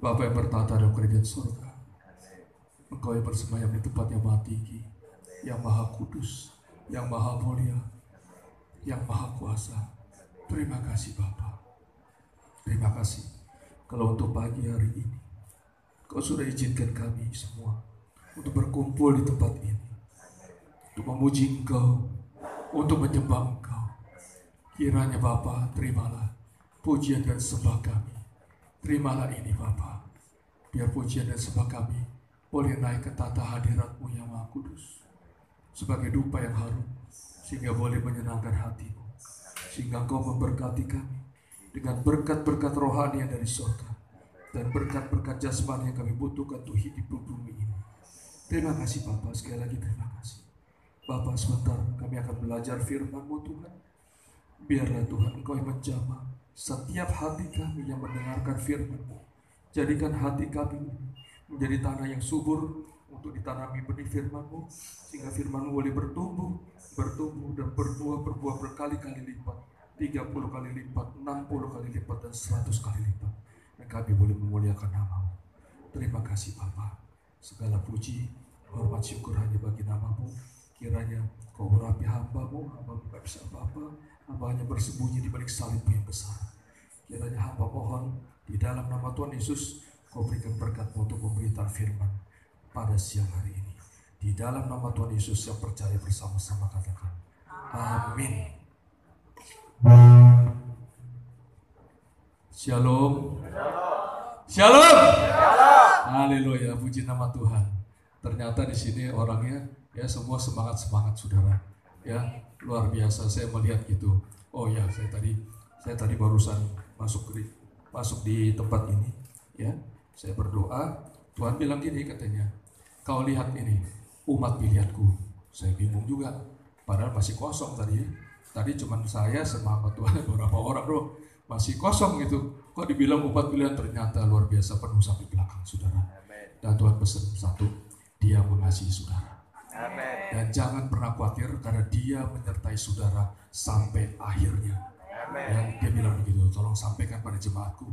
Bapa yang bertata dalam kerajaan surga, Engkau yang bersemayam di tempat yang maha tinggi, yang maha kudus, yang maha mulia, yang maha kuasa. Terima kasih Bapa. Terima kasih kalau untuk pagi hari ini Kau sudah izinkan kami semua untuk berkumpul di tempat ini, untuk memuji Engkau, untuk menyembah Engkau. Kiranya Bapa, terimalah pujian dan sembah kami. Terimalah ini Bapa, biar pujian dan sembah kami boleh naik ke tata hadirat-Mu yang Maha Kudus sebagai dupa yang harum, sehingga boleh menyenangkan hati-Mu, sehingga Engkau memberkati kami dengan berkat-berkat rohani yang dari surga dan berkat-berkat jasmani yang kami butuhkan untuk hidup di bumi ini. Terima kasih Bapa, sekali lagi terima kasih Bapa. Sebentar kami akan belajar firman-Mu Tuhan. Biarlah Tuhan Engkau yang menjamah setiap hati kami yang mendengarkan firman-Mu. Jadikan hati kami menjadi tanah yang subur untuk ditanami benih firman-Mu, sehingga firman-Mu boleh bertumbuh dan berbuah berkali-kali lipat, 30 kali lipat, 60 kali lipat, dan 100 kali lipat. Dan kami boleh memuliakan nama-Mu. Terima kasih Bapa. Segala puji, hormat, syukur hanya bagi nama-Mu. Kiranya Kau urapi hamba-Mu gak bisa apa-apa. Hamba hanya bersembunyi di balik salib-Mu yang besar. Kiranya hamba mohon di dalam nama Tuhan Yesus, Kau berikan berkat-Mu untuk memberitakan firman pada siang hari ini. Di dalam nama Tuhan Yesus yang percaya bersama-sama katakan amin. Shalom. Shalom. Haleluya, puji nama Tuhan. Ternyata di sini orangnya ya semua semangat saudara. Ya, luar biasa saya melihat gitu. Oh ya, saya tadi barusan masuk di tempat ini ya. Saya berdoa, Tuhan bilang gini katanya, kau lihat ini umat pilihanku. Saya bingung juga, padahal masih kosong tadi. Tadi cuma saya sama Tuhan beberapa orang bro, masih kosong gitu. Kok dibilang umat pilihan, ternyata luar biasa penuh sampai belakang saudara. Dan Tuhan pesan satu, Dia mengasihi saudara. Amen. Dan jangan pernah khawatir karena Dia menyertai saudara sampai akhirnya. Ya, Dia bilang begitu, tolong sampaikan pada jemaatku,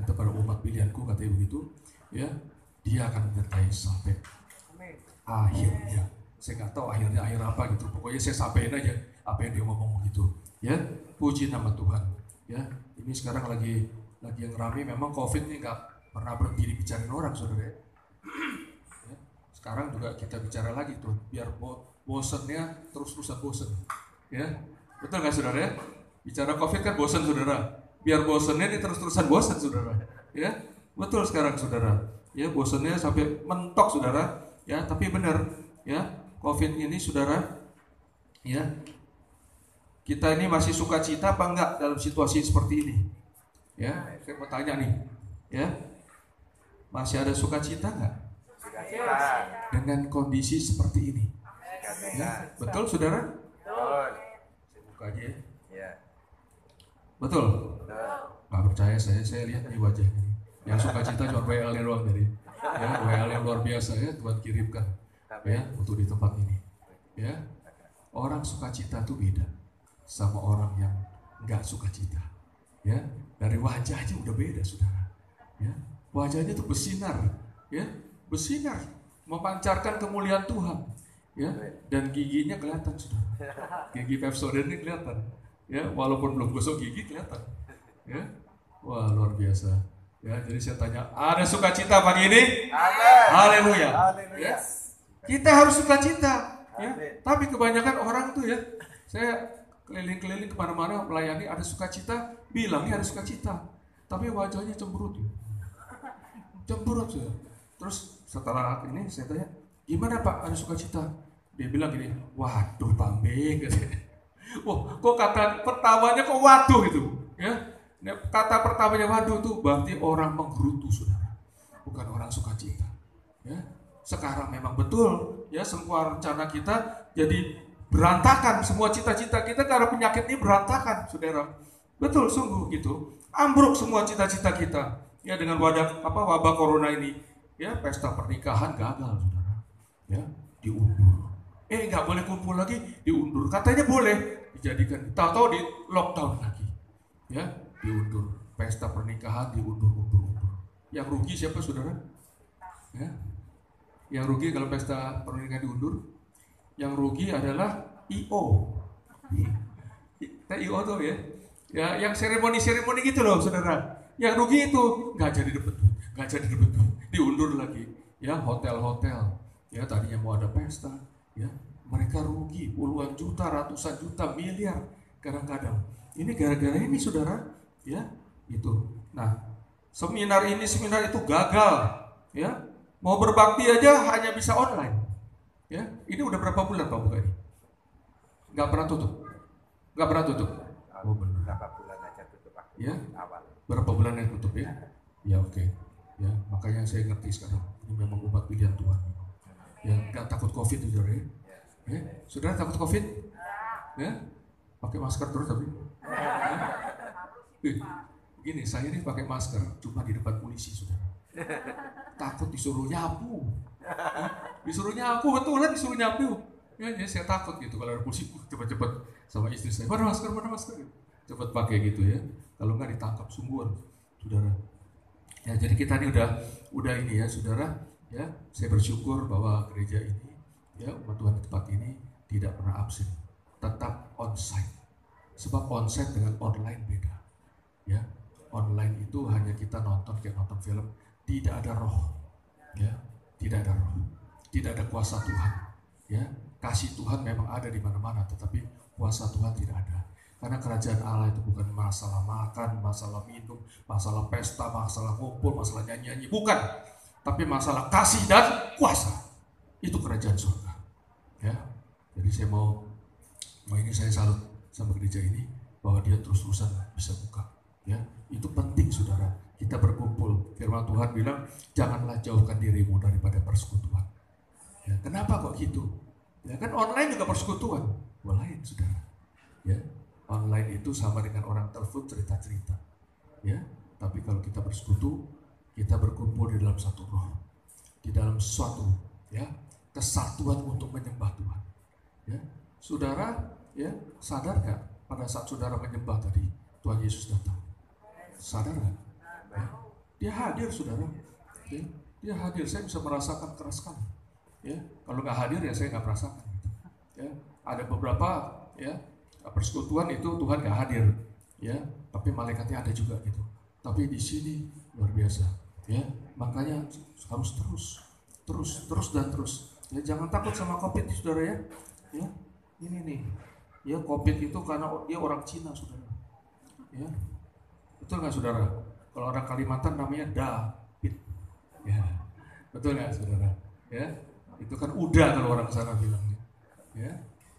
kata pada umat pilihanku, katanya begitu. Ya, Dia akan menyertai sampai akhirnya. Saya nggak tahu akhirnya akhir apa gitu. Pokoknya saya sampaikan aja apa yang Dia ngomong gitu. Ya, puji nama Tuhan. Ya, ini sekarang lagi yang ramai. Memang COVID ini nggak pernah berhenti dibicarain orang, saudara. Ya. Sekarang juga kita bicara lagi tuh, biar bosennya terus-terusan bosen. Ya, betul nggak saudara? Ya? Bicara COVID kan bosen saudara. Biar bosennya ini terus-terusan bosen saudara. Ya, betul sekarang saudara. Ya, bosennya sampai mentok saudara. Ya, tapi benar. Ya, COVID ini saudara. Ya, kita ini masih sukacita apa enggak dalam situasi seperti ini? Ya, saya mau tanya nih. Ya, masih ada sukacita enggak? Dengan kondisi seperti ini. Ya, betul saudara? Betul. Buka aja ya. Ya. Betul? Nggak percaya saya lihat di wajahnya. Yang sukacita cuma WL-nya doang dari. Ya, WL yang luar biasa ya Tuhan kirimkan ya untuk di tempat ini. Ya, orang sukacita itu beda sama orang yang nggak sukacita. Ya, dari wajah aja udah beda saudara. Ya, wajahnya tuh bersinar. Ya, bersinar, memancarkan kemuliaan Tuhan, ya, dan giginya kelihatan saudara. Gigi Pepsodent ini kelihatan, ya, walaupun belum gosok gigi kelihatan, ya, wah luar biasa, ya. Jadi saya tanya, ada sukacita pagi ini? Haleluya, ya. Kita harus sukacita, ya. Tapi kebanyakan orang tuh ya, saya keliling-keliling kemana-mana melayani ada sukacita, bilangnya ada sukacita, tapi wajahnya cemberut, cemberut ya. Terus setelah ini saya tanya, gimana Pak, ada sukacita? Dia bilang gini, waduh Pak Beng, katanya. Wah, kok kata pertamanya kok waduh itu, ya? Kata pertamanya waduh itu berarti orang menggerutu saudara, bukan orang sukacita. Ya, sekarang memang betul, ya semua rencana kita jadi berantakan, semua cita-cita kita karena penyakit ini berantakan, saudara. Betul sungguh gitu, ambruk semua cita-cita kita, ya dengan wabah corona ini. Ya, pesta pernikahan gagal, saudara. Ya, diundur. Nggak boleh kumpul lagi, diundur. Katanya boleh, dijadikan. Tahu-tahu di lockdown lagi. Ya, diundur. Pesta pernikahan diundur. Yang rugi siapa saudara? Ya. Yang rugi kalau pesta pernikahan diundur, yang rugi adalah IO. Kita IO tuh ya. Ya, yang seremoni gitu loh saudara. Yang rugi itu nggak jadi dapat duit, nggak jadi dapat duit, diundur lagi. Ya, hotel-hotel. Ya, tadinya mau ada pesta, ya, mereka rugi puluhan juta, ratusan juta, miliar kadang-kadang. Ini gara-gara ini saudara, ya, itu. Nah, seminar ini seminar itu gagal, ya. Mau berbakti aja hanya bisa online. Ya, ini udah berapa bulan Pak buka ini? Nggak pernah tutup. Nggak pernah tutup. Oh benar. Berapa bulan aja tutup waktu Ya, awal. berapa bulan yang tutup ya? Ya oke. Ya, makanya saya ngerti sekarang. Ini memang umat pilihan Tuhan. Ya, nggak takut COVID itu saudara ya? Ya, saudara takut COVID? Ya, pakai masker terus tapi. Begini, saya ini pakai masker cuma di depan polisi saudara. Takut disuruh nyapu. Disuruh nyapu, betulan disuruh nyapu. Ya, saya takut gitu kalau ada polisi, cepat-cepat sama istri saya, mana masker, cepat pakai gitu ya. Kalau nggak ditangkap sungguhan, saudara. Ya, jadi kita ini udah ini ya, saudara. Ya, saya bersyukur bahwa gereja ini, ya umat Tuhan di tempat ini tidak pernah absen, tetap onsite. Sebab onsite dengan online beda. Ya, online itu hanya kita nonton kayak nonton film, tidak ada roh. Ya, tidak ada roh, tidak ada kuasa Tuhan. Ya, kasih Tuhan memang ada di mana-mana, tetapi kuasa Tuhan tidak ada. Karena kerajaan Allah itu bukan masalah makan, masalah minum, masalah pesta, masalah ngumpul, masalah nyanyi-nyanyi, bukan. Tapi masalah kasih dan kuasa. Itu kerajaan surga. Ya, jadi saya salut sama gereja ini bahwa dia terus-terusan bisa buka. Ya, itu penting saudara. Kita berkumpul. Firman Tuhan bilang, janganlah jauhkan dirimu daripada persekutuan. Ya, kenapa kok gitu? Ya kan online juga persekutuan. Lain saudara. Ya, online itu sama dengan orang telepon cerita-cerita. Ya, tapi kalau kita bersekutu, kita berkumpul di dalam satu roh, di dalam suatu ya kesatuan untuk menyembah Tuhan. Ya, saudara, ya sadar nggak pada saat saudara menyembah tadi Tuhan Yesus datang? Sadar nggak? Ya, dia hadir saudara. Ya, dia hadir. Saya bisa merasakan keras sekali. Ya, kalau nggak hadir ya saya nggak merasakan. Gitu. Ya, ada beberapa ya persekutuan itu Tuhan nggak hadir. Ya, tapi malaikatnya ada juga gitu. Tapi di sini luar biasa. Ya, makanya harus terus. Ya, jangan takut sama COVID saudara ya. Ya, ini nih. Ya, COVID itu karena dia orang Cina saudara. Ya, betul nggak saudara? Kalau orang Kalimantan namanya David. Ya, betul nggak saudara? Ya, itu kan udah kalau orang sana bilangnya. Ya,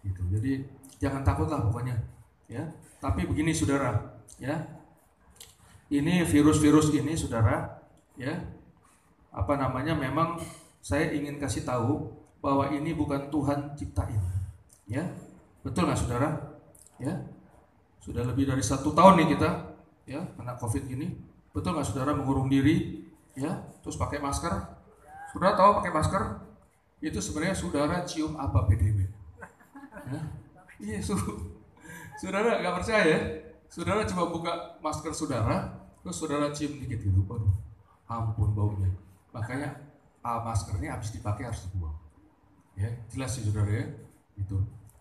gitu. Jadi jangan takut lah pokoknya. Ya, tapi begini saudara. Ya, ini virus-virus ini saudara. Ya, apa namanya? Memang saya ingin kasih tahu bahwa ini bukan Tuhan ciptain. Ya, betul nggak saudara? Ya, sudah lebih dari 1 tahun nih kita ya kena COVID ini. Betul nggak saudara mengurung diri ya terus pakai masker? Saudara tahu pakai masker itu sebenarnya saudara cium apa PDW? Ya? Iya saudara nggak percaya ya? Saudara coba buka masker saudara terus saudara cium dikit gitu, aduh ampun baunya. Makanya maskernya habis dipakai harus dibuang. Ya jelas sih saudara ya itu.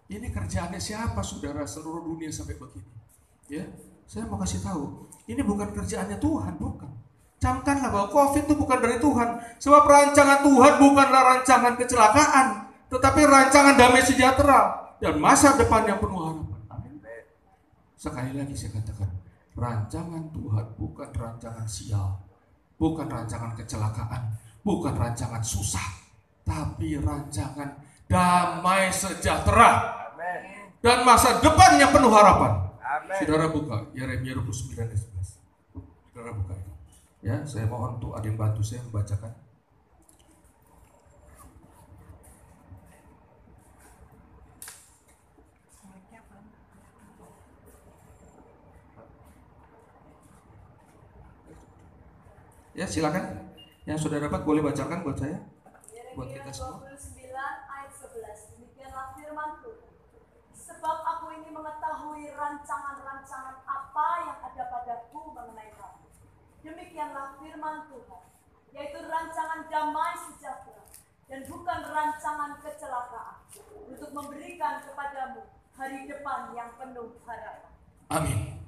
Ini kerjaannya siapa saudara seluruh dunia sampai begini? Ya, saya mau kasih tahu, ini bukan kerjaannya Tuhan, bukan. Camkanlah bahwa COVID itu bukan dari Tuhan. Sebab rancangan Tuhan bukanlah rancangan kecelakaan, tetapi rancangan damai sejahtera dan masa depan yang penuh harapan. Amin. Sekali lagi saya katakan, rancangan Tuhan bukan rancangan sial, bukan rancangan kecelakaan, bukan rancangan susah, tapi rancangan damai sejahtera dan masa depan yang penuh harapan. Amen. Saudara buka Yeremia 29 ayat 11. Saudara buka itu. Ya, saya mohon untuk ada yang bantu saya membacakan. Ya, silakan. Yang sudah dapat boleh bacakan buat saya. Buat kita semua. 29 ayat 11. Demikianlah firman-Ku. Sebab aku ini mengetahui rancangan-rancangan apa yang ada padaku mengenai kamu. Demikianlah firman Tuhan, yaitu rancangan damai sejahtera dan bukan rancangan kecelakaan, untuk memberikan kepadamu hari depan yang penuh harapan. Amin.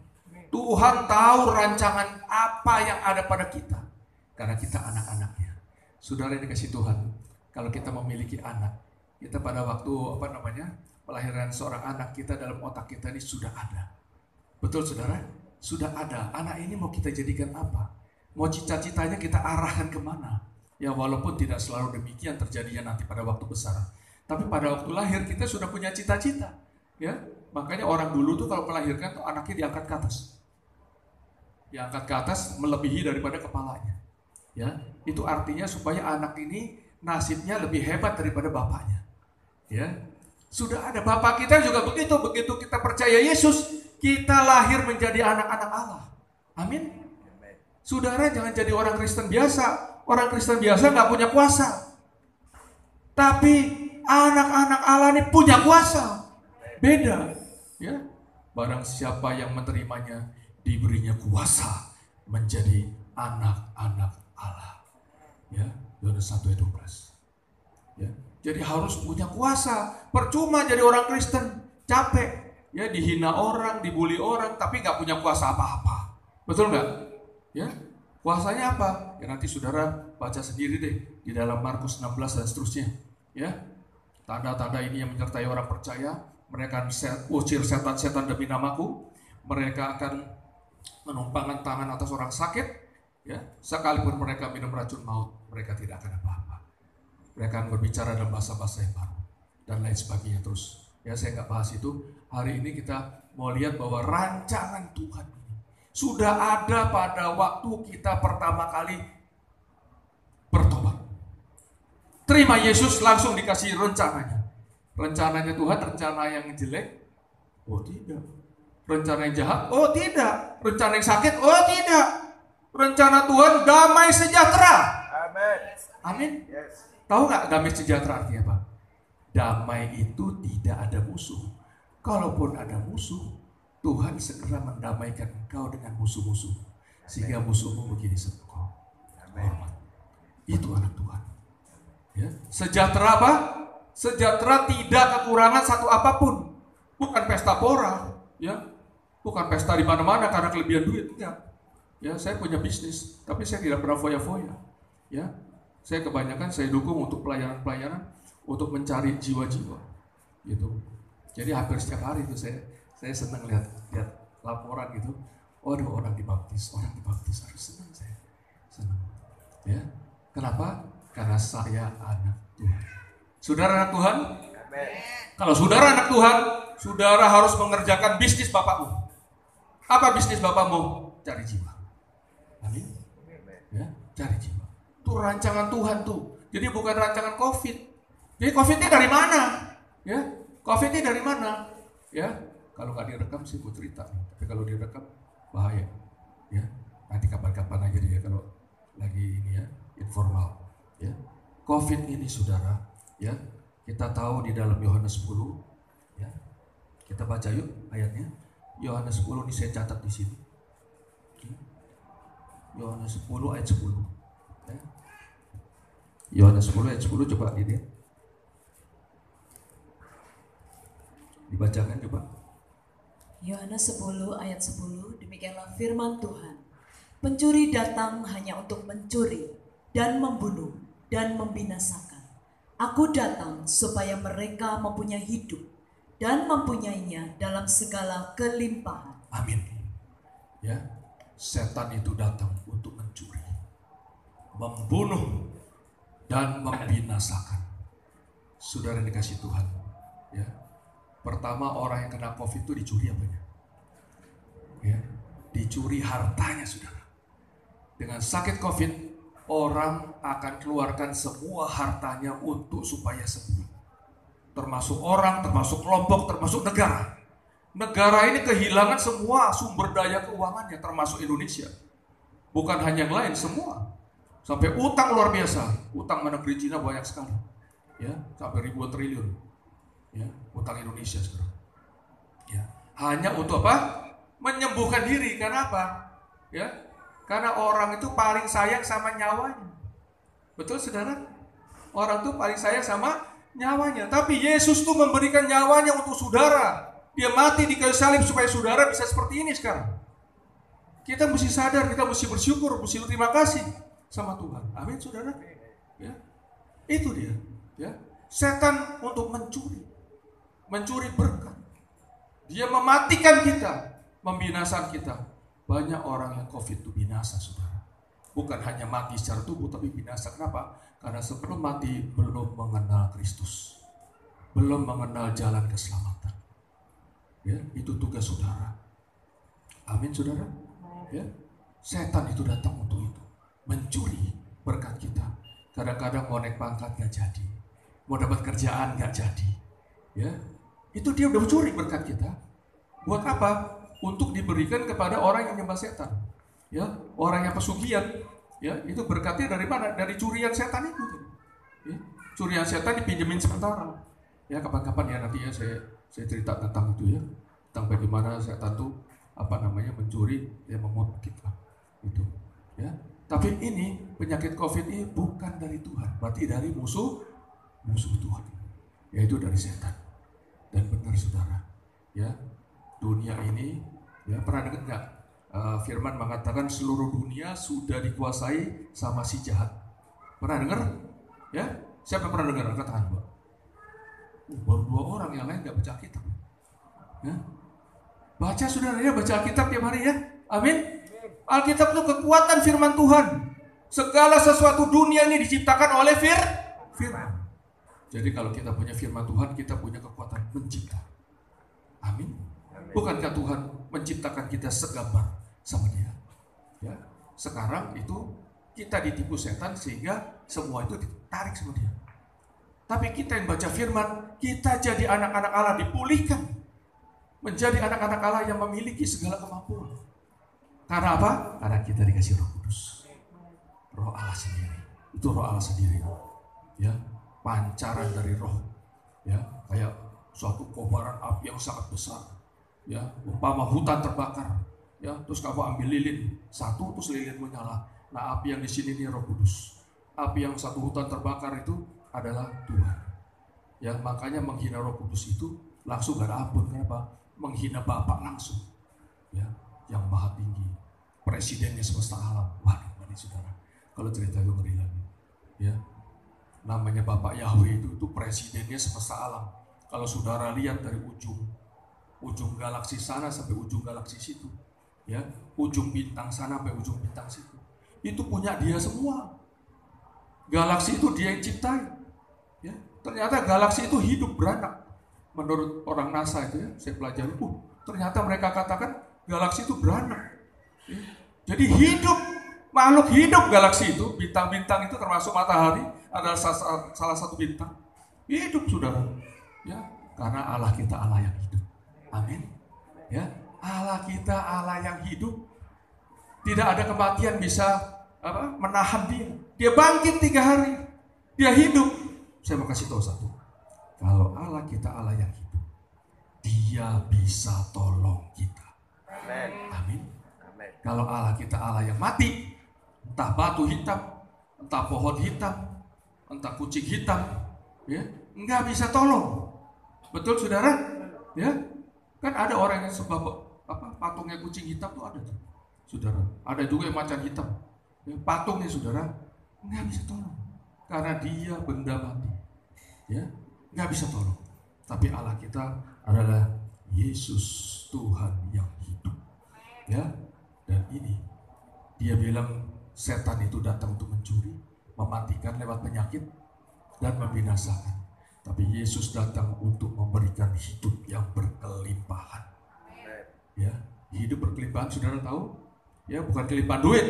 Tuhan tahu rancangan apa yang ada pada kita, karena kita anak-anaknya. Saudara yang dikasih Tuhan, kalau kita memiliki anak, kita pada waktu melahirkan seorang anak, kita dalam otak kita ini sudah ada. Betul saudara? Sudah ada. Anak ini mau kita jadikan apa? Mau cita-citanya kita arahkan kemana? Ya walaupun tidak selalu demikian terjadinya nanti pada waktu besar. Tapi pada waktu lahir kita sudah punya cita-cita. Ya, makanya orang dulu tuh kalau melahirkan tuh anaknya diangkat ke atas. Diangkat ke atas melebihi daripada kepalanya. Ya, itu artinya supaya anak ini nasibnya lebih hebat daripada bapaknya. Ya, sudah ada. Bapak kita juga begitu. Begitu kita percaya Yesus, kita lahir menjadi anak-anak Allah. Amin. Saudara jangan jadi orang Kristen biasa. Orang Kristen biasa nggak punya kuasa. Tapi anak-anak Allah ini punya kuasa. Beda. Ya. Barang siapa yang menerimanya, diberinya kuasa menjadi anak-anak Allah. Ya. Yohanes 1 ayat 12. Ya. Jadi harus punya kuasa. Percuma jadi orang Kristen, capek. Ya, dihina orang, dibully orang, tapi nggak punya kuasa apa-apa. Betul nggak? Ya, kuasanya apa? Ya nanti saudara baca sendiri deh di dalam Markus 16 dan seterusnya. Ya, tanda-tanda ini yang menyertai orang percaya. Mereka akan usir setan-setan demi namaku. Mereka akan menumpangkan tangan atas orang sakit. Ya, sekalipun mereka minum racun maut, mereka tidak akan apa-apa. Mereka akan berbicara dalam bahasa-bahasa yang baru dan lain sebagainya terus. Ya, saya nggak bahas itu. Hari ini kita mau lihat bahwa rancangan Tuhan ini sudah ada pada waktu kita pertama kali bertobat. Terima Yesus, langsung dikasih rencananya. Rencananya Tuhan, rencana yang jelek? Oh tidak. Rencana yang jahat? Oh tidak. Rencana yang sakit? Oh tidak. Rencana Tuhan damai sejahtera. Amin. Amin. Yes. Tahu nggak damai sejahtera artinya apa? Damai itu tidak ada musuh. Kalaupun ada musuh, Tuhan segera mendamaikan engkau dengan musuh-musuh. Sehingga musuhmu begini engkau hormat. Itu anak Tuhan. Ya. Sejahtera apa? Sejahtera tidak kekurangan satu apapun. Bukan pesta pora. Ya. Bukan pesta di mana-mana karena kelebihan duit. Enggak. Ya, saya punya bisnis, tapi saya tidak pernah foya-foya. Ya. Saya kebanyakan saya dukung untuk pelayanan-pelayanan untuk mencari jiwa-jiwa. Gitu. Jadi hampir setiap hari itu saya senang lihat laporan gitu. Waduh, orang dibaptis, harus senang saya. Senang. Ya. Kenapa? Karena saya anak Tuhan. Saudara anak Tuhan? Amin. Kalau saudara anak Tuhan, saudara harus mengerjakan bisnis bapakmu. Apa bisnis bapakmu? Cari jiwa. Amin. Ya, cari jiwa. Itu rancangan Tuhan tuh. Jadi bukan rancangan COVID. Jadi COVID-nya dari mana? Ya. COVID-nya dari mana? Ya, kalau nggak direkam sih gue cerita, tapi kalau direkam bahaya. Ya, nanti kapan-kapan aja dia kalau lagi ini ya informal. Ya, COVID ini saudara, ya kita tahu di dalam Yohanes 10, ya kita baca yuk ayatnya. Yohanes 10 ini saya catat di sini. Yohanes 10 ayat 10. Ya. Yohanes 10 ayat 10 coba dilihat. Dibacakan coba. Yohanes 10 ayat 10, demikianlah firman Tuhan. Pencuri datang hanya untuk mencuri dan membunuh dan membinasakan. Aku datang supaya mereka mempunyai hidup dan mempunyainya dalam segala kelimpahan. Amin. Ya, setan itu datang untuk mencuri, membunuh dan membinasakan. Saudara yang dikasih Tuhan, ya. Pertama orang yang kena COVID itu dicuri apanya? Ya, dicuri hartanya saudara. Dengan sakit COVID, orang akan keluarkan semua hartanya untuk supaya sembuh. Termasuk orang, termasuk kelompok, termasuk negara. Negara ini kehilangan semua sumber daya keuangannya, termasuk Indonesia. Bukan hanya yang lain, semua. Sampai utang luar biasa. Utang negeri Cina banyak sekali. Ya, sampai ribuan triliun. Ya, utang Indonesia sekarang. Ya, hanya untuk apa? Menyembuhkan diri. Karena apa? Ya, Karena orang itu paling sayang sama nyawanya. Betul saudara? Orang itu paling sayang sama nyawanya. Tapi Yesus tuh memberikan nyawanya untuk saudara. Dia mati di kayu salib supaya saudara bisa seperti ini sekarang. Kita mesti sadar, kita mesti bersyukur, mesti berterima kasih sama Tuhan. Amin saudara. Ya. Itu dia. Ya. Setan untuk mencuri berkat. Dia mematikan kita, membinasakan kita. Banyak orang yang COVID itu binasa, saudara. Bukan hanya mati secara tubuh, tapi binasa. Kenapa? Karena sebelum mati belum mengenal Kristus, belum mengenal jalan keselamatan. Ya, itu tugas saudara. Amin, saudara. Ya, setan itu datang untuk itu, mencuri berkat kita. Kadang-kadang mau naik pangkat gak jadi, mau dapat kerjaan gak jadi. Ya, itu dia udah mencuri berkat kita. Buat apa? Untuk diberikan kepada orang yang nyembah setan, ya, orang yang pesugihan, ya, itu berkatnya dari mana? Dari curian setan itu, ya. Curian setan dipinjemin sementara, ya, kapan-kapan ya nanti ya saya cerita tentang itu ya, tentang bagaimana setan itu mencuri, ya, mengutuk kita, itu, ya. Tapi ini penyakit COVID ini bukan dari Tuhan, berarti dari musuh Tuhan, yaitu dari setan. Dan benar saudara, ya. Dunia ini, ya, pernah dengar nggak? Firman mengatakan seluruh dunia sudah dikuasai sama si jahat. Pernah dengar? Ya, siapa yang pernah dengar? Angkat tangan, Pak. Baru 2 orang, yang lain nggak baca Alkitab. Ya. Baca saudara ya, baca Alkitab tiap hari ya. Amin. Alkitab itu kekuatan firman Tuhan. Segala sesuatu dunia ini diciptakan oleh firman. Jadi kalau kita punya firman Tuhan, kita punya kekuatan mencipta. Amin. Bukankah Tuhan menciptakan kita segambar sama Dia? Ya. Sekarang itu kita ditipu setan sehingga semua itu ditarik sama dia. Tapi kita yang baca firman, kita jadi anak-anak Allah, dipulihkan. Menjadi anak-anak Allah yang memiliki segala kemampuan. Karena apa? Karena kita dikasih Roh Kudus. Roh Allah sendiri. Itu Roh Allah sendiri. Ya, pancaran dari Roh. Ya, kayak suatu kobaran api yang sangat besar. Ya, umpama hutan terbakar, ya, terus kamu ambil lilin satu, terus lilin menyala. Nah, api yang di sini ini Roh Kudus. Api yang satu hutan terbakar itu adalah Tuhan. Ya, makanya menghina Roh Kudus itu langsung gak ada ampun. Kenapa? Menghina Bapa langsung. Ya, yang maha tinggi, presidennya semesta alam. Waduh, ini saudara, kalau cerita itu ngeri lagi. Ya, namanya Bapak Yahweh itu presidennya semesta alam. Kalau saudara lihat dari ujung galaksi sana sampai ujung galaksi situ, ya, ujung bintang sana sampai ujung bintang situ, itu punya Dia semua. Galaksi itu Dia yang ciptain, ya. Ternyata galaksi itu hidup beranak. Menurut orang NASA itu ya, saya pelajari, ternyata mereka katakan galaksi itu beranak. Ya. Jadi hidup, makhluk hidup galaksi itu, bintang-bintang itu termasuk matahari adalah salah satu bintang. Hidup saudara, ya, karena Allah kita Allah yang hidup. Amin. Ya, Allah kita Allah yang hidup. Tidak ada kematian bisa menahan Dia. Dia bangkit 3 hari. Dia hidup. Saya mau kasih tahu satu. Kalau Allah kita Allah yang hidup, Dia bisa tolong kita. Amin. Kalau Allah kita Allah yang mati, entah batu hitam, entah pohon hitam, entah kucing hitam, ya, nggak bisa tolong. Betul saudara? Ya. Kan ada orang yang sebab patungnya kucing hitam tuh ada tuh, saudara. Ada juga yang macan hitam. Ya, patungnya saudara nggak bisa tolong karena dia benda mati. Ya, nggak bisa tolong. Tapi Allah kita adalah Yesus Tuhan yang hidup. Ya, dan ini Dia bilang setan itu datang untuk mencuri, mematikan lewat penyakit dan membinasakan. Tapi Yesus datang untuk memberikan hidup yang berkelimpahan. Ya, hidup berkelimpahan, saudara tahu? Ya, bukan kelimpahan duit.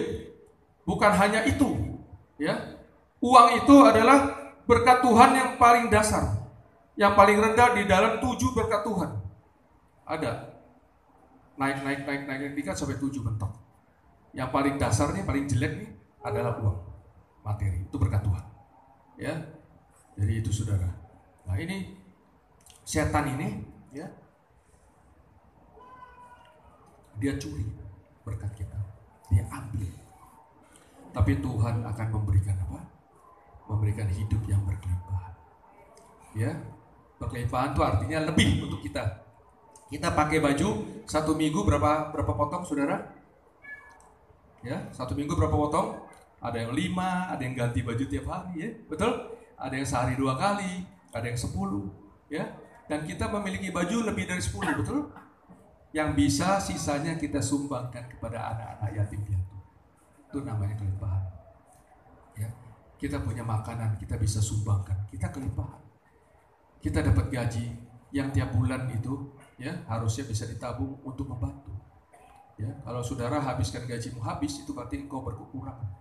Bukan hanya itu. Ya, uang itu adalah berkat Tuhan yang paling dasar, yang paling rendah di dalam 7 berkat Tuhan. Ada naik tingkat sampai 7 bentuk. Yang paling dasarnya, paling jelek nih adalah uang, materi. Itu berkat Tuhan. Ya, jadi itu saudara. Nah ini setan ini, ya, dia curi berkat kita, dia ambil. Tapi Tuhan akan memberikan apa? Memberikan hidup yang berkelimpahan. Ya, berkelimpahan itu artinya lebih untuk kita. Kita pakai baju 1 minggu berapa potong, saudara? Ya, 1 minggu berapa potong? Ada yang 5, ada yang ganti baju tiap hari, ya, betul? Ada yang sehari 2 kali, ada yang 10, ya. Dan kita memiliki baju lebih dari 10, betul? Yang bisa sisanya kita sumbangkan kepada anak-anak yatim piatu. Itu namanya kelimpahan. Ya, kita punya makanan, kita bisa sumbangkan, kita kelimpahan. Kita dapat gaji yang tiap bulan itu, ya, harusnya bisa ditabung untuk membantu. Ya, kalau saudara habiskan gajimu habis, itu berarti engkau berkekurangan,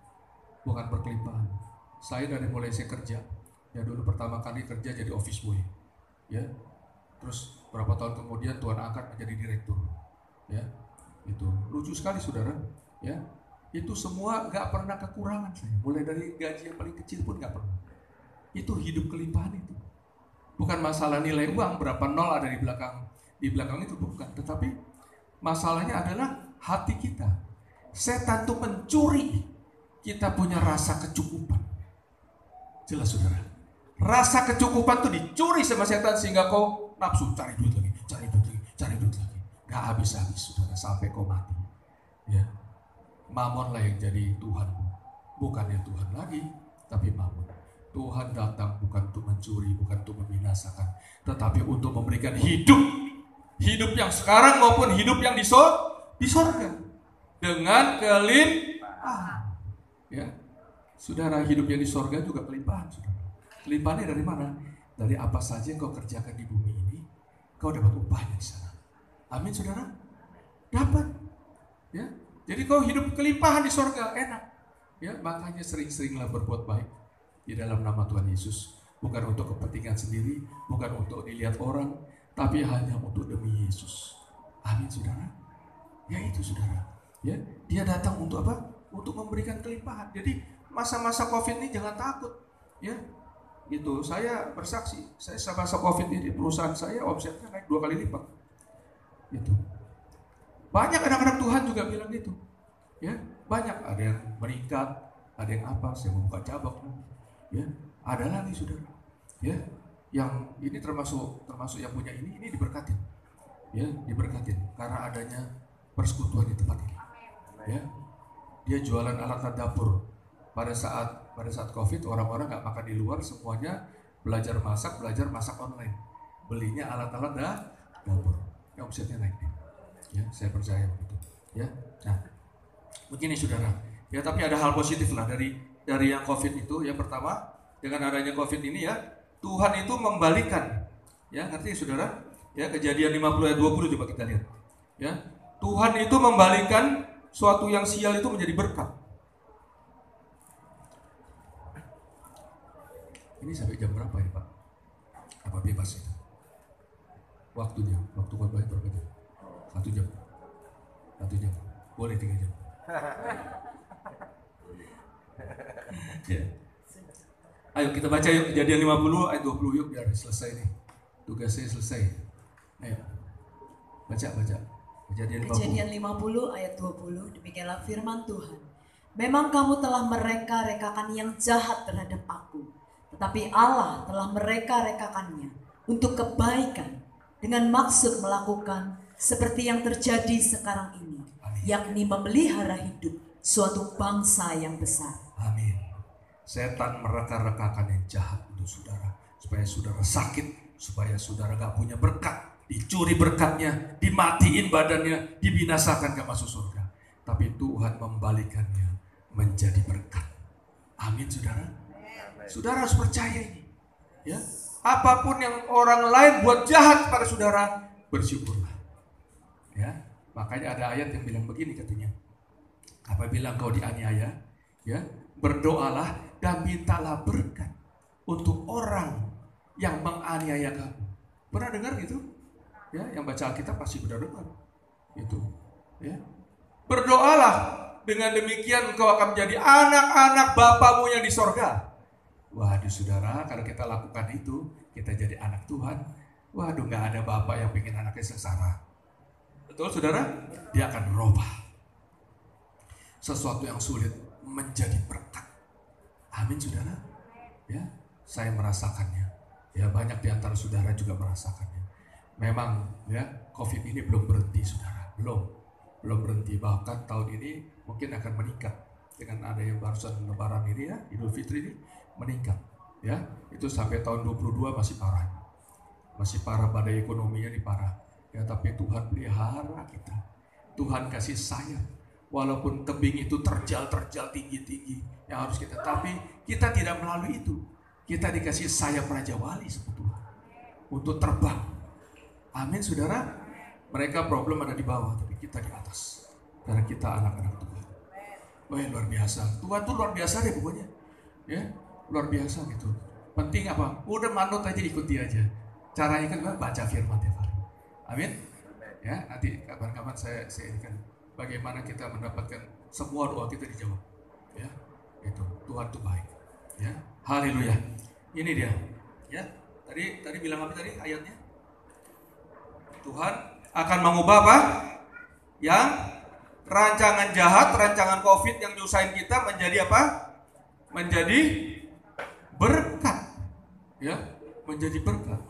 bukan berkelimpahan. Saya dari mulai saya kerja, ya dulu pertama kali kerja jadi office boy, ya, terus berapa tahun kemudian Tuhan angkat menjadi direktur, ya, itu lucu sekali saudara, ya, itu semua nggak pernah kekurangan saya, mulai dari gaji yang paling kecil pun nggak pernah. Itu hidup kelimpahan itu, bukan masalah nilai uang berapa nol ada di belakang itu, bukan, tetapi masalahnya adalah hati kita. Setan tuh mencuri kita punya rasa kecukupan. Jelas saudara, rasa kecukupan tuh dicuri sama setan sehingga kau nafsu cari duit lagi, gak habis-habis saudara sampai kau mati. Ya, Mamon lah yang jadi Tuhanmu, bukannya Tuhan lagi, tapi Mamon. Tuhan datang bukan untuk mencuri, bukan untuk membinasakan, tetapi untuk memberikan hidup yang sekarang maupun hidup yang di sorga dengan kelimpahan. Ya, saudara, hidup yang di sorga juga kelimpahan, saudara. Kelimpahannya dari mana? Dari apa saja yang kau kerjakan di bumi ini, kau dapat upahnya di sana. Amin, saudara. Dapat. Ya, jadi kau hidup kelimpahan di sorga, enak. Ya, makanya sering-seringlah berbuat baik di dalam nama Tuhan Yesus, bukan untuk kepentingan sendiri, bukan untuk dilihat orang, tapi hanya untuk demi Yesus. Amin, saudara. Ya itu saudara. Ya, dia datang untuk apa? Untuk memberikan kelimpahan. Jadi masa-masa COVID ini jangan takut. Ya, gitu. Saya bersaksi. Saya masa COVID ini di perusahaan saya omsetnya naik 2 kali lipat. Gitu. Banyak anak-anak Tuhan juga bilang gitu. Ya, banyak. Ada yang meningkat, ada yang apa? Saya mau buka cabang. Ya, ada lagi saudara. Ya, yang ini termasuk yang punya ini diberkatin. Ya, diberkatin karena adanya persekutuan di tempat ini. Ya, dia jualan alat dapur. Pada saat COVID orang-orang nggak makan di luar, semuanya belajar masak online. Belinya alat-alat dapur. Ya, omsetnya naik. Ya, saya percaya begitu. Ya, nah, begini saudara. Ya, tapi ada hal positif lah dari yang COVID itu. Yang pertama, dengan adanya COVID ini ya, Tuhan itu membalikan. Ya, ngerti saudara? Ya, Kejadian 50 ayat 20 coba kita lihat. Ya, Tuhan itu membalikan suatu yang sial itu menjadi berkat. Ini sampai jam berapa ya Pak? Apa bebas itu? Waktunya, waktu khotbah berapa jam? 1 jam. 1 jam. Boleh 3 jam. Ya. Ayo kita baca yuk Kejadian 50 ayat 20 yuk biar selesai nih. Tugasnya selesai. Ayo. Baca. Kejadian 50 ayat 20, demikianlah firman Tuhan. Memang kamu telah mereka-rekakan yang jahat terhadap aku, tetapi Allah telah mereka-rekakannya untuk kebaikan dengan maksud melakukan seperti yang terjadi sekarang ini, yakni memelihara hidup suatu bangsa yang besar. Amin. Setan mereka-rekakan yang jahat untuk saudara, supaya saudara sakit, supaya saudara gak punya berkat. Dicuri berkatnya, dimatiin badannya, dibinasakan gak masuk surga. Tapi Tuhan membalikannya menjadi berkat. Amin saudara. Saudara harus percaya ini. Ya, apapun yang orang lain buat jahat pada saudara, bersyukurlah. Ya, makanya ada ayat yang bilang begini katanya. Apabila engkau dianiaya, ya, berdoalah dan mintalah berkat untuk orang yang menganiaya kamu. Pernah dengar gitu? Ya, yang baca Alkitab pasti sudah dengar. Itu, ya. Berdoalah, dengan demikian engkau akan menjadi anak-anak Bapamu yang di sorga. Waduh saudara, kalau kita lakukan itu, kita jadi anak Tuhan. Waduh, gak ada bapak yang pengen anaknya sengsara. Betul saudara? Dia akan berubah. Sesuatu yang sulit menjadi berkat. Amin saudara. Ya, saya merasakannya. Ya, banyak di antara saudara juga merasakannya. Memang ya, COVID ini belum berhenti saudara, belum berhenti. Bahkan tahun ini mungkin akan meningkat dengan ada yang barusan Lebaran ini ya, Idul Fitri ini meningkat. Ya, itu sampai tahun 22 masih parah badai ekonominya ini parah. Ya, tapi Tuhan pelihara kita. Tuhan kasih sayang. Walaupun tebing itu terjal tinggi yang harus kita, tapi kita tidak melalui itu. Kita dikasih sayap Raja Wali sama Tuhan untuk terbang. Amin saudara. Mereka problem ada di bawah, tapi kita di atas. Karena kita anak-anak Tuhan. Wah, luar biasa. Tuhan tuh luar biasa deh pokoknya. Ya, luar biasa gitu. Penting apa? Udah manut aja, ikuti aja. Caranya kan baca firman tiap hari. Amin. Ya, nanti kapan-kapan saya inikan bagaimana kita mendapatkan semua doa kita dijawab. Ya, itu Tuhan tuh baik. Ya, haleluya. Ini dia. Ya, tadi bilang apa tadi ayatnya? Tuhan akan mengubah apa? Yang rancangan jahat, rancangan COVID yang nyusahin kita menjadi apa? Menjadi berkat. Ya, menjadi berkat.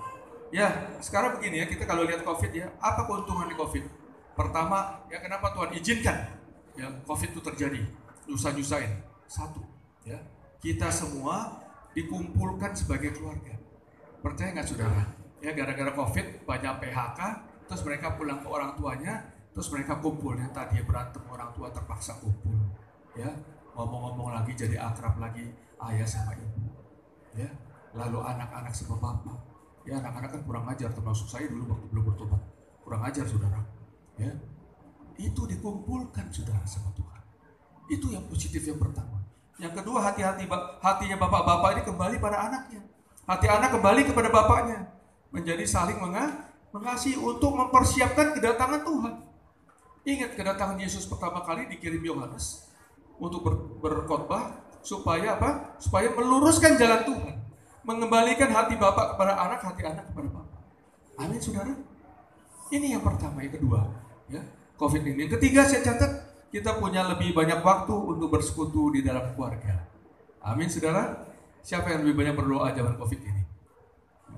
Ya, sekarang begini ya, kita kalau lihat COVID ya, apa keuntungan di COVID? Pertama, ya kenapa Tuhan izinkan ya COVID itu terjadi? Nyusahin. Satu, ya, kita semua dikumpulkan sebagai keluarga. Percaya nggak saudara? Ya, gara-gara COVID banyak PHK, terus mereka pulang ke orang tuanya, terus mereka kumpul. Yang tadi berantem orang tua terpaksa kumpul. Ya, ngomong-ngomong lagi jadi akrab lagi ayah sama ibu. Ya, lalu anak-anak sama bapak. Ya, anak-anak kan kurang ajar, termasuk saya dulu waktu belum bertobat. Kurang ajar saudara. Ya, itu dikumpulkan saudara sama Tuhan. Itu yang positif yang pertama. Yang kedua, hatinya bapak-bapak ini kembali pada anaknya. Hati anak kembali kepada bapaknya. Menjadi saling mengasihi untuk mempersiapkan kedatangan Tuhan. Ingat kedatangan Yesus pertama kali dikirim Yohanes untuk berkhotbah supaya apa? Supaya meluruskan jalan Tuhan. Mengembalikan hati bapak kepada anak, hati anak kepada bapak. Amin saudara. Ini yang pertama, yang kedua, ya, COVID ini. Yang ketiga saya catat, kita punya lebih banyak waktu untuk bersekutu di dalam keluarga. Amin saudara. Siapa yang lebih banyak berdoa zaman COVID ini?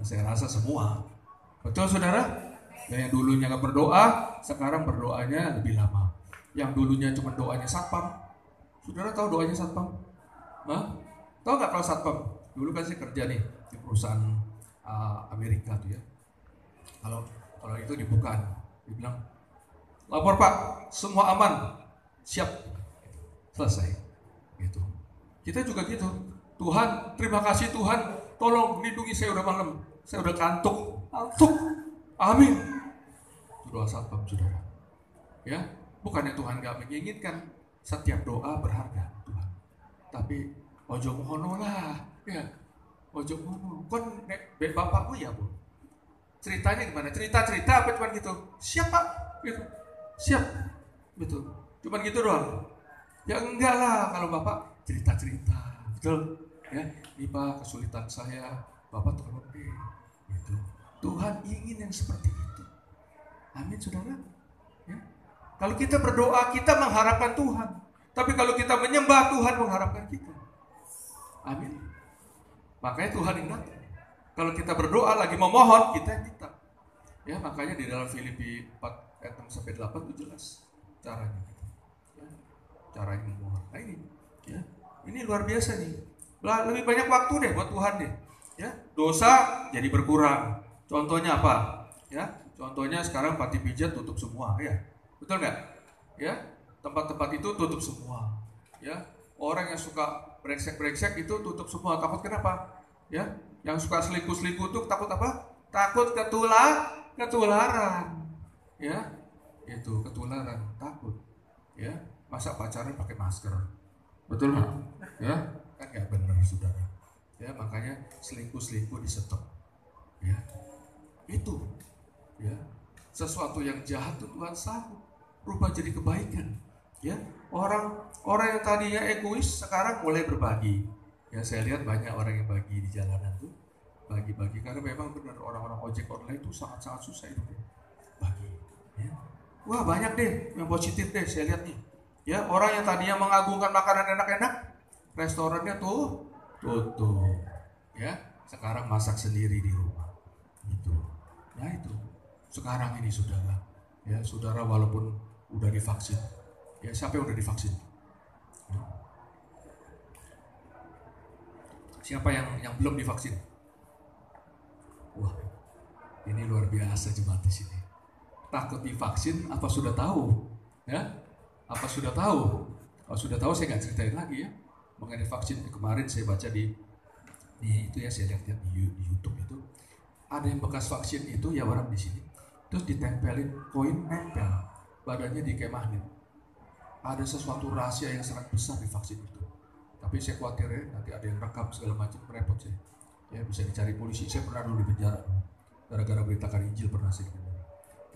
Saya rasa semua. Betul saudara? Yang dulunya nggak berdoa, sekarang berdoanya lebih lama. Yang dulunya cuma doanya satpam. Saudara tahu doanya satpam? Hah? Tahu nggak kalau satpam? Dulu kan saya kerja nih di perusahaan Amerika tuh ya. Kalau itu dibuka, dibilang, lapor Pak, semua aman, siap, selesai. Gitu. Kita juga gitu. Tuhan, terima kasih Tuhan, tolong lindungi saya udah malam, saya udah kantuk. Amin. Itu doa satpam saudara. Ya, bukannya Tuhan nggak menginginkan setiap doa berharga Tuhan, tapi ojo mohono lah, ya, ojo mohono. Kon bapakku ya bu. Ceritanya gimana? Cerita apa cuma gitu? Siap Pak, gitu. Siap, gitu. Cuma gitu doang. Ya enggak lah kalau Bapak cerita, betul? Ya, ini Pak kesulitan saya, Bapak tolong deh, gitu. Tuhan ingin yang seperti itu. Amin saudara. Ya. Kalau kita berdoa kita mengharapkan Tuhan, tapi kalau kita menyembah Tuhan mengharapkan kita. Amin. Makanya Tuhan yang datang. Kalau kita berdoa lagi memohon, kita yang minta. Ya, makanya di dalam Filipi 4 ayat 6-8 itu jelas caranya. Ya, caranya memohon. Nah ini, ya, ini luar biasa nih. Lebih banyak waktu deh buat Tuhan deh. Ya, dosa jadi berkurang. Contohnya apa? Ya, contohnya sekarang pati pijat tutup semua, ya. Betul nggak? Ya, tempat-tempat itu tutup semua. Ya, orang yang suka brengsek itu tutup semua. Takut kenapa? Ya, yang suka selingkuh itu takut apa? Takut ketularan. Ya, itu ketularan, takut. Ya, masa pacaran pakai masker? Betul nggak? Ya, kan nggak benar saudara. Ya, makanya selingkuh di stop. Ya, itu. Ya, sesuatu yang jahat itu Tuhan sanggup berubah jadi kebaikan. Ya, orang yang tadinya egois sekarang mulai berbagi. Ya, saya lihat banyak orang yang bagi di jalanan tuh, bagi-bagi karena memang benar orang-orang ojek online itu sangat-sangat susah itu bagi. Ya. Wah banyak deh yang positif deh saya lihat nih. Ya, orang yang tadinya mengagungkan makanan enak-enak, restorannya tuh tutup. Ya, sekarang masak sendiri di rumah. Gitu. Nah itu. Sekarang ini saudara, ya saudara walaupun udah divaksin, ya siapa yang udah divaksin? Siapa yang belum divaksin? Wah, ini luar biasa jemaat di sini. Takut divaksin apa sudah tahu? Ya, apa sudah tahu? Kalau sudah tahu saya nggak ceritain lagi ya. Mengenai vaksin kemarin saya baca di itu ya, saya lihat di YouTube itu ada yang bekas vaksin itu ya orang di sini. Terus ditempelin koin, nempel badannya dikemahin. Ada sesuatu rahasia yang sangat besar di vaksin itu. Tapi saya khawatir ya, nanti ada yang rekam segala macam, repot saya. Ya bisa dicari polisi. Saya pernah dulu di penjara gara-gara beritakan Injil, pernah saya.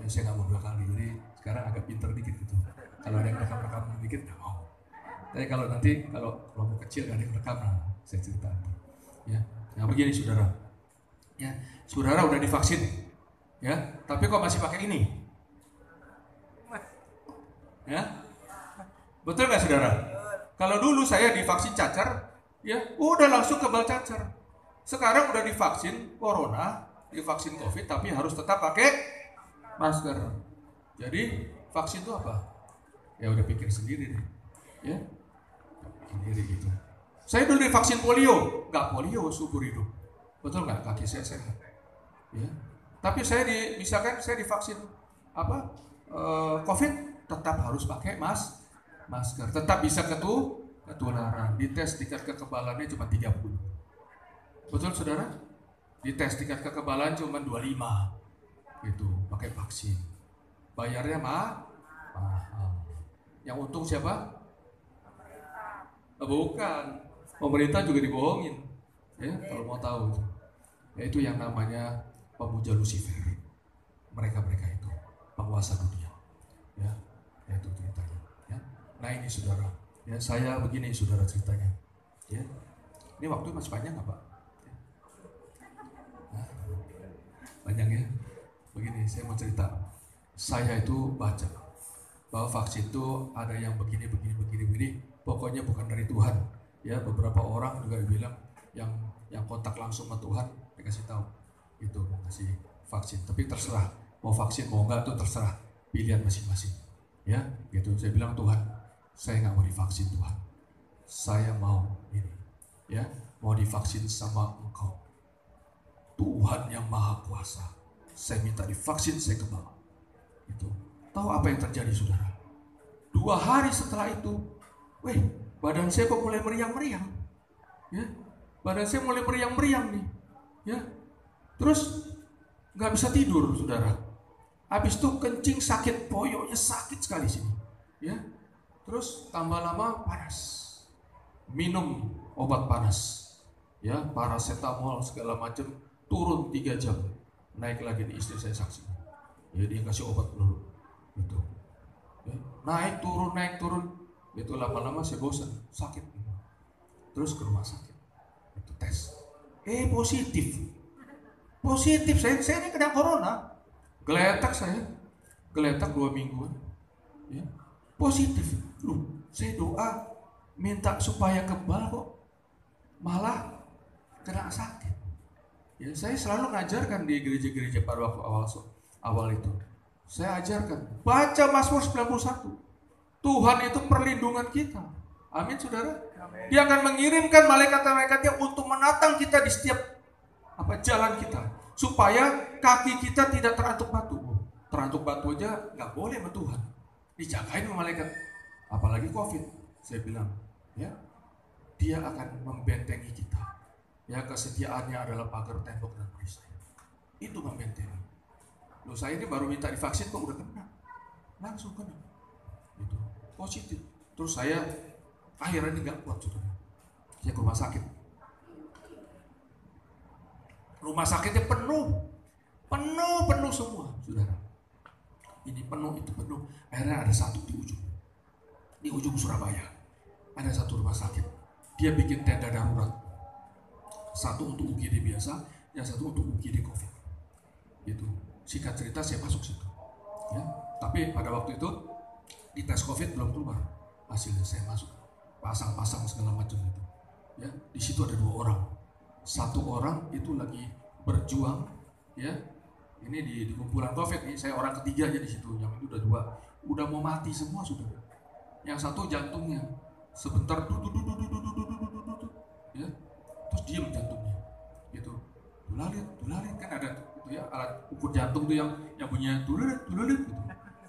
Ya, saya nggak mau 2 kali, jadi sekarang agak pinter dikit gitu. Kalau ada yang rekam dikit nggak mau. Tapi kalau nanti kalau kelompok kecil ada yang rekam, nah, saya cerita. Ya, nah begini saudara. Ya, saudara udah divaksin. Ya, tapi kok masih pakai ini? Ya, betul nggak saudara? Kalau dulu saya divaksin cacar, ya udah langsung kebal cacar. Sekarang udah divaksin corona, divaksin covid, tapi harus tetap pakai masker. Jadi vaksin itu apa? Ya udah pikir sendiri deh, ya sendiri gitu. Saya dulu divaksin polio, nggak polio subur hidup, betul nggak? Kaki saya sehat, ya. Tapi misalkan saya divaksin COVID, tetap harus pakai masker, tetap bisa ketularan. Dites tingkat kekebalannya cuma 30. Betul saudara? Dites tingkat kekebalan cuma 25. Gitu, pakai vaksin. Bayarnya mahal. Yang untung siapa? Bukan. Pemerintah juga dibohongin. Ya, kalau mau tahu. Yaitu yang namanya pemuja Lucifer, mereka itu penguasa dunia, ya, itu ceritanya. Ya. Nah ini saudara, ya saya begini saudara ceritanya, ya. Ini waktu masih panjang nggak Pak? Nah, panjang ya. Begini, saya mau cerita. Saya itu baca bahwa vaksin itu ada yang begini. Pokoknya bukan dari Tuhan. Ya, beberapa orang juga bilang yang kontak langsung sama Tuhan, dikasih tahu. Itu mau kasih vaksin, tapi terserah mau vaksin mau enggak itu terserah pilihan masing-masing, ya gitu. Saya bilang Tuhan, saya nggak mau divaksin Tuhan, saya mau ini, ya mau divaksin sama Engkau Tuhan yang Maha Kuasa. Saya minta divaksin, saya kebal. Itu tahu apa yang terjadi saudara? 2 hari setelah itu, badan saya kok mulai meriang-meriang, ya badan saya mulai meriang-meriang nih, ya. Terus nggak bisa tidur, saudara. Habis itu kencing sakit, poyoknya sakit sekali sini, ya. Terus tambah lama panas, minum obat panas, ya paracetamol segala macam, turun 3 jam, naik lagi nih istri saya saksi, ya dia kasih obat dulu, gitu. Ya, naik turun, itu lama-lama saya bosan, sakit, terus ke rumah sakit, itu tes, positif saya ini kena corona, geletak 2 minggu, ya positif. Saya doa minta supaya kebal kok malah kena sakit. Ya saya selalu ngajarkan di gereja-gereja pada waktu awal itu, saya ajarkan baca Mazmur 91. Tuhan itu perlindungan kita. Amin saudara. Dia akan mengirimkan malaikat-malaikatnya untuk menatang kita di setiap jalan kita, supaya kaki kita tidak terantuk batu. Terantuk batu aja nggak boleh sama Tuhan, dijagain sama malaikat. Apalagi COVID, saya bilang, ya, dia akan membentengi kita. Ya, kesetiaannya adalah pagar, tembok, dan perisai. Itu membentengi. Loh, saya ini baru minta divaksin kok udah kena, langsung kena. Itu positif. Terus saya akhirnya nggak kuat saudara. Saya ke rumah sakit. Rumah sakitnya penuh semua, saudara. Ini penuh, itu penuh. Akhirnya ada satu di ujung Surabaya, ada satu rumah sakit. Dia bikin tenda darurat. Satu untuk UGD biasa, yang satu untuk UGD COVID. Gitu. Singkat cerita saya masuk situ. Ya. Tapi pada waktu itu di tes COVID belum keluar. Hasilnya saya masuk, pasang-pasang segala macam itu. Ya, di situ ada 2 orang. Satu orang itu lagi berjuang, ya. Ini di kumpulan COVID nih, saya orang ketiga aja di situ. Yang itu udah 2, udah mau mati semua sudah. Yang satu jantungnya sebentar ya, terus diem jantungnya, gitu. Tulalit kan ada itu ya, alat ukur jantung tuh yang punya tulalit gitu,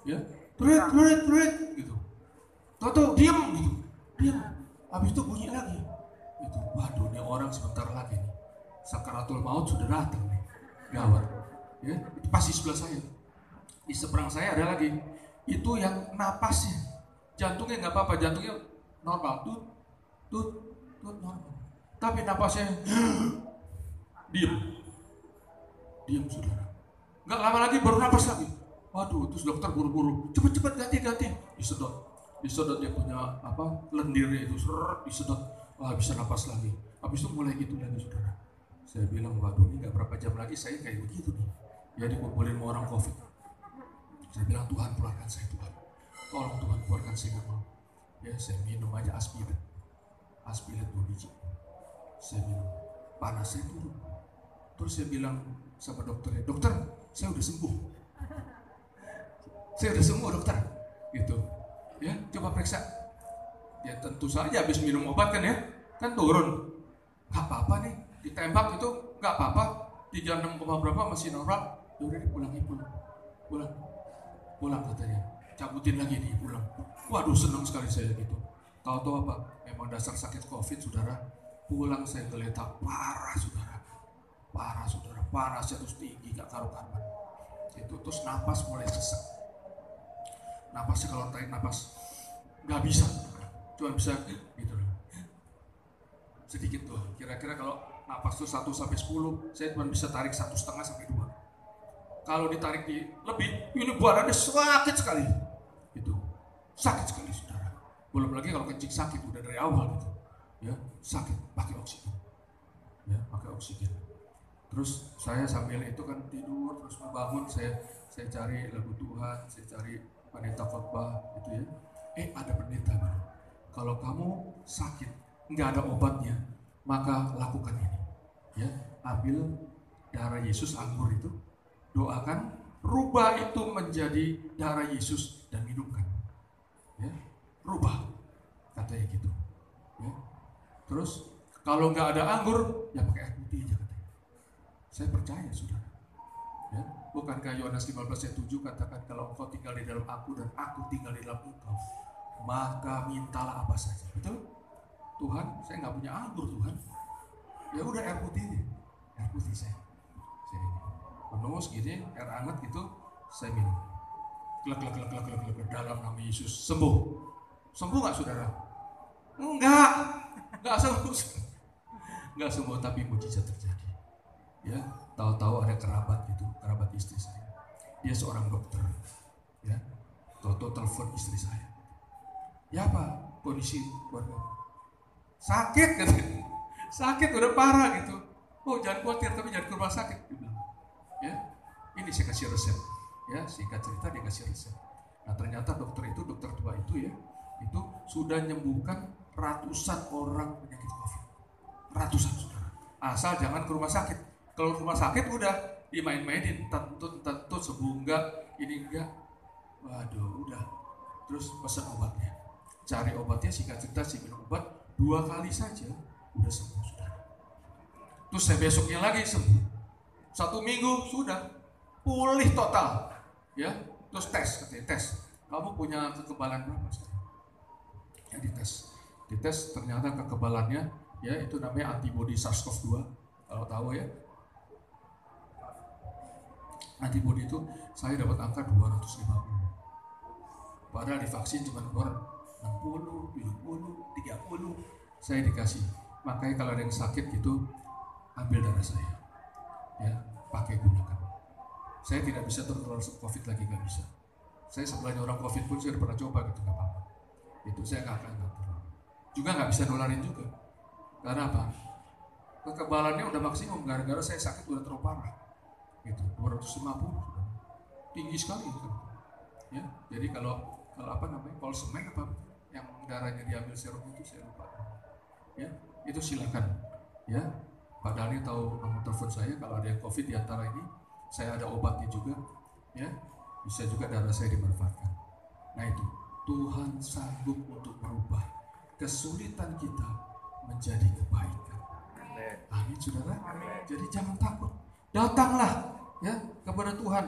ya, tulalit gitu. Tahu diem gitu, diem. Habis itu bunyi lagi, gitu. Waduh, ini orang sebentar lagi nih, sakaratul maut sudah datang nih, gawat. Ya, itu pasti sebelah saya. Di seberang saya ada lagi, itu yang napasnya, jantungnya nggak apa-apa, jantungnya normal, tut normal. Tapi napasnya diam saudara. Nggak lama lagi baru napas lagi. Waduh, terus dokter buru-buru, cepet ganti, disedot dia punya lendirnya itu, disedot, wah bisa napas lagi. Habis itu mulai gitu lagi saudara. Saya bilang, waduh ini nggak berapa jam lagi saya kayak begitu nih. Ya dikumpulin sama orang COVID. Saya bilang, Tuhan keluarkan saya, Tuhan. Tolong Tuhan keluarkan saya, nggak mau. Ya saya minum aja aspirin 2 biji. Saya minum, panas saya turun. Terus saya bilang sama dokternya, dokter, saya udah sembuh. Saya udah sembuh dokter, gitu. Ya, coba periksa. Ya tentu saja habis minum obat kan ya, kan turun. Gak apa-apa nih, ditembak itu gak apa-apa. 36, berapa masih normal. Udah pulang katanya. Cabutin lagi nih, pulang. Waduh, senang sekali saya gitu. Tahu-tahu apa? Memang dasar sakit COVID, saudara. Pulang saya geletak parah, saudara. Parasnya terus tinggi, gak karu-karuan. Itu terus napas mulai sesak. Napasnya kalau tarik napas nggak bisa, cuma bisa gitu loh. Sedikit tuh. Kira-kira kalau napas tuh 1 sampai 10, saya cuma bisa tarik 1,5 sampai 2. Kalau ditarik di lebih, ini badannya sakit sekali. Gitu. Sakit sekali saudara. Belum lagi kalau kencing sakit udah dari awal gitu. Ya, sakit pakai oksigen. Ya, pakai oksigen. Terus saya sambil itu kan tidur, terus mau bangun, saya cari lagu Tuhan, saya cari pendeta khotbah gitu ya. Ada pendeta baru. Kalau kamu sakit, nggak ada obatnya, maka lakukan ini. Ya, ambil darah Yesus anggur itu, doakan, rubah itu menjadi darah Yesus dan minumkan. Ya, rubah, katanya gitu. Ya. Terus kalau nggak ada anggur, ya pakai air putih aja katanya. Saya percaya saudara. Ya, bukankah Yohanes 15 ayat 7 katakan kalau engkau tinggal di dalam aku dan aku tinggal di dalam engkau, maka mintalah apa saja. Betul? Tuhan, saya nggak punya anggur Tuhan. Ya udah air putih saya penuh segini, air hangat gitu, saya minum. Klek dalam nama Yesus, sembuh nggak saudara? Nggak sembuh, tapi mujizat terjadi. Ya, tahu-tahu ada kerabat istri saya, dia seorang dokter, ya, tahu-tahu telepon istri saya, ya Pak, kondisi keluarga sakit katanya, sakit udah parah gitu, oh jangan khawatir tapi jangan ke rumah sakit, dia bilang. Ya, ini saya kasih resep, ya singkat cerita dia kasih resep. Nah ternyata dokter tua itu ya, itu sudah menyembuhkan ratusan orang penyakit COVID, ratusan saudara, asal jangan ke rumah sakit. Kalau rumah sakit udah dimain-mainin, tentu sembuh enggak, ini enggak, waduh udah, terus pesan obatnya, cari obatnya, singkat cerita si minum obat 2 kali saja udah sembuh saudara. Terus saya besoknya lagi sembuh, 1 minggu sudah pulih total, ya. Terus tes, kamu punya kekebalan berapa? Ya dites ternyata kekebalannya, ya itu namanya antibodi SARS-CoV-2, kalau tahu ya. Antibodi itu saya dapat angka 250. Padahal divaksin cuma keluar 60, 70, 30. Saya dikasih. Makanya kalau ada yang sakit gitu, ambil darah saya. Ya, pakai gunakan. Saya tidak bisa tertular COVID lagi, nggak bisa. Saya sebelahnya orang COVID pun saya udah pernah coba gitu, nggak apa-apa. Itu saya nggak akan tertular. Juga nggak bisa nularin juga. Karena apa? Kekebalannya udah maksimum, gara-gara saya sakit udah terlalu parah. Gitu, 250, tinggi sekali gitu. Ya, jadi kalau semen apa yang darahnya diambil serum itu saya lupa. Ya, itu silakan. Ya, Pak Dani tahu nomor telepon saya kalau ada yang COVID di antara ini, saya ada obatnya juga. Ya, bisa juga darah saya dimanfaatkan. Nah itu, Tuhan sanggup untuk merubah kesulitan kita menjadi kebaikan. Amin, saudara. Jadi jangan takut, datanglah ya kepada Tuhan.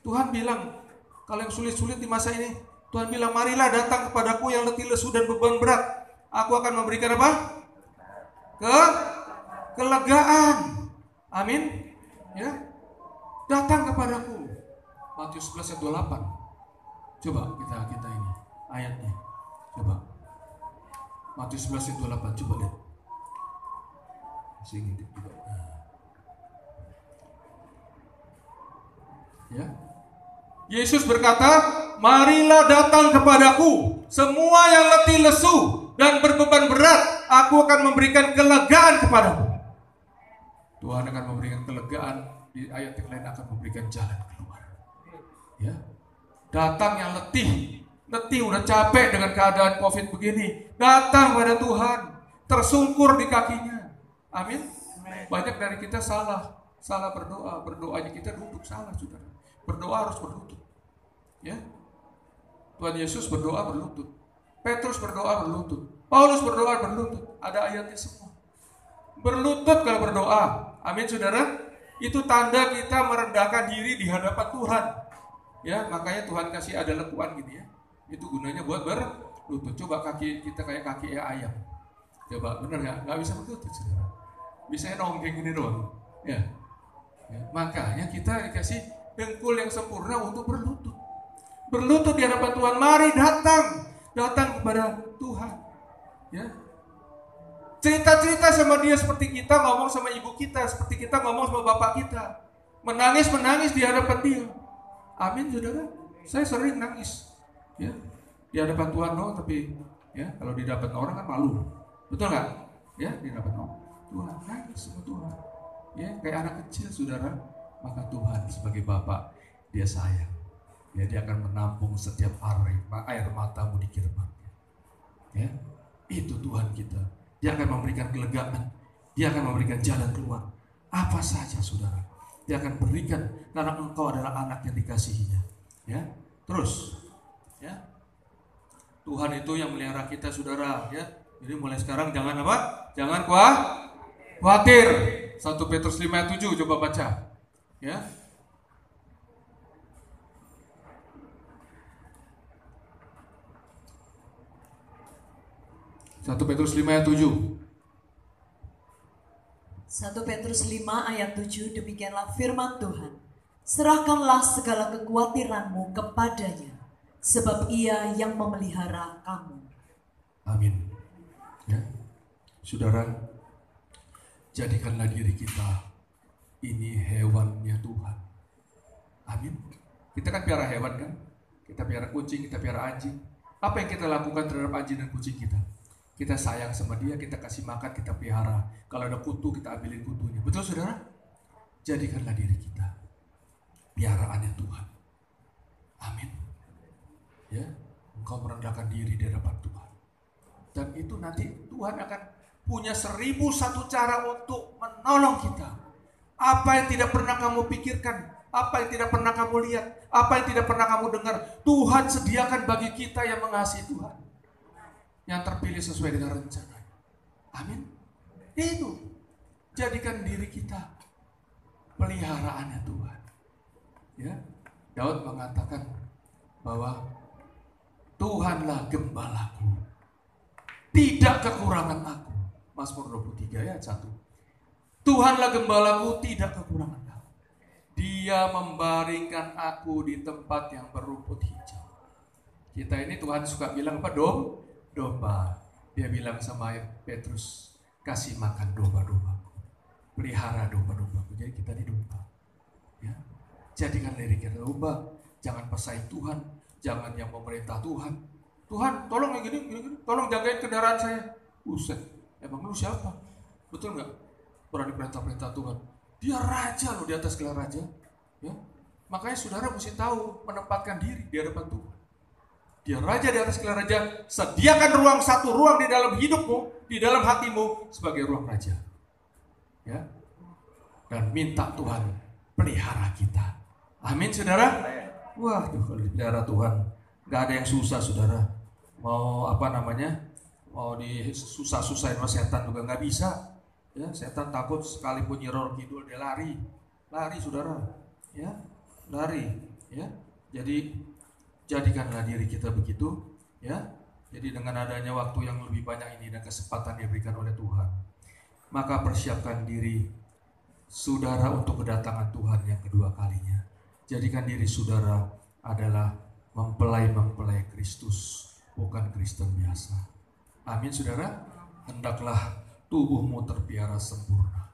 Tuhan bilang, kalau yang sulit-sulit di masa ini, Tuhan bilang, marilah datang kepadaku yang letih lesu dan beban berat. Aku akan memberikan apa? Kelegaan. Amin. Ya, datang kepadaku. Matius 11 ayat 28. Coba kita ini ayatnya. Coba. Matius 11 ayat 28. Coba lihat. Sini juga. Ya. Yesus berkata, marilah datang kepadaku semua yang letih lesu dan berbeban berat, aku akan memberikan kelegaan kepadamu. Tuhan akan memberikan kelegaan, di ayat yang lain akan memberikan jalan keluar. Ya. Datang yang letih udah capek dengan keadaan COVID begini, datang pada Tuhan, tersungkur di kakinya. Amin. Banyak dari kita salah berdoa, berdoanya kita duduk salah, saudara. Berdoa harus berlutut. Ya. Tuhan Yesus berdoa berlutut. Petrus berdoa berlutut. Paulus berdoa berlutut. Ada ayatnya semua. Berlutut kalau berdoa. Amin, saudara. Itu tanda kita merendahkan diri di hadapan Tuhan. Ya, makanya Tuhan kasih ada lekuan gitu ya. Itu gunanya buat berlutut. Coba kaki kita kayak kaki ayam. Coba, bener nggak? Nggak bisa berlutut, saudara. Bisa nongkrong gini doang. Ya. Makanya kita dikasih dengkul yang sempurna untuk berlutut. Berlutut di hadapan Tuhan. Mari datang kepada Tuhan. Ya. Cerita-cerita sama dia seperti kita ngomong sama ibu kita, seperti kita ngomong sama bapak kita. Menangis di hadapan dia. Amin, saudara. Saya sering nangis. Ya. Di hadapan Tuhan tapi ya kalau di hadapan orang kan malu. Betul nggak? Ya, di hadapan orang. Tuhan nangis sama Tuhan. Ya, kayak anak kecil, saudara. Maka Tuhan sebagai Bapa, dia sayang. Ya, dia akan menampung setiap air matamu di kirbatnya. Ya, itu Tuhan kita. Dia akan memberikan kelegaan. Dia akan memberikan jalan keluar. Apa saja, saudara. Dia akan berikan karena engkau adalah anak yang dikasihinya. Ya, terus. Ya, Tuhan itu yang melihara kita, saudara. Ya, jadi mulai sekarang jangan apa? Jangan khawatir. 1 Petrus 5 ayat 7 coba baca. Ya. Satu Petrus 5 ayat 7. 1 Petrus 5 ayat 7, demikianlah firman Tuhan. Serahkanlah segala kekhawatiranmu kepadanya, sebab ia yang memelihara kamu. Amin. Ya. Saudara, jadikanlah diri kita ini hewannya Tuhan. Amin. Kita kan piara hewan kan? Kita piara kucing, kita piara anjing. Apa yang kita lakukan terhadap anjing dan kucing kita? Kita sayang sama dia, kita kasih makan, kita pelihara. Kalau ada kutu, kita ambilin kutunya. Betul, saudara? Jadikanlah diri kita piaraannya Tuhan. Amin. Ya, engkau merendahkan diri di hadapan Tuhan. Dan itu nanti Tuhan akan punya 1001 cara untuk menolong kita. Apa yang tidak pernah kamu pikirkan, apa yang tidak pernah kamu lihat, apa yang tidak pernah kamu dengar, Tuhan sediakan bagi kita yang mengasihi Tuhan, yang terpilih sesuai dengan rencana. Amin. Itu, jadikan diri kita peliharaannya Tuhan. Ya, Daud mengatakan bahwa Tuhanlah gembalaku, tidak kekurangan aku. Mazmur 23 ayat 1. Tuhanlah gembalaku, tidak kekurangan aku. Dia membaringkan aku di tempat yang berumput hijau. Kita ini Tuhan suka bilang apa? Domba. Dia bilang sama Petrus, kasih makan domba-dombaku, pelihara domba-dombaku. Jadi kita ini domba. Ya. Jadikan diri kita domba. Jangan pesaing Tuhan, jangan yang memerintah Tuhan. Tuhan, tolong yang gini, tolong jagain kendaraan saya. Buset, emang lu siapa? Betul nggak? Berani perintah-perintah Tuhan. Dia raja loh, di atas gelar raja. Ya. Makanya saudara mesti tahu menempatkan diri di hadapan Tuhan. Dia raja di atas segala raja. Sediakan ruang, satu ruang di dalam hidupmu, di dalam hatimu sebagai ruang raja. Ya. Dan minta Tuhan pelihara kita. Amin, saudara. Wah, kalau dipelihara Tuhan, nggak ada yang susah, saudara. Mau mau disusah-susahin sama setan juga nggak bisa. Ya, setan takut sekalipun Nyi Kidul dia lari, saudara. Ya, lari. Ya, jadi jadikanlah diri kita begitu. Ya, jadi dengan adanya waktu yang lebih banyak ini dan kesempatan yang diberikan oleh Tuhan, maka persiapkan diri saudara untuk kedatangan Tuhan yang kedua kalinya. Jadikan diri saudara adalah mempelai Kristus, bukan Kristen biasa. Amin, saudara. Hendaklah tubuhmu terpiara sempurna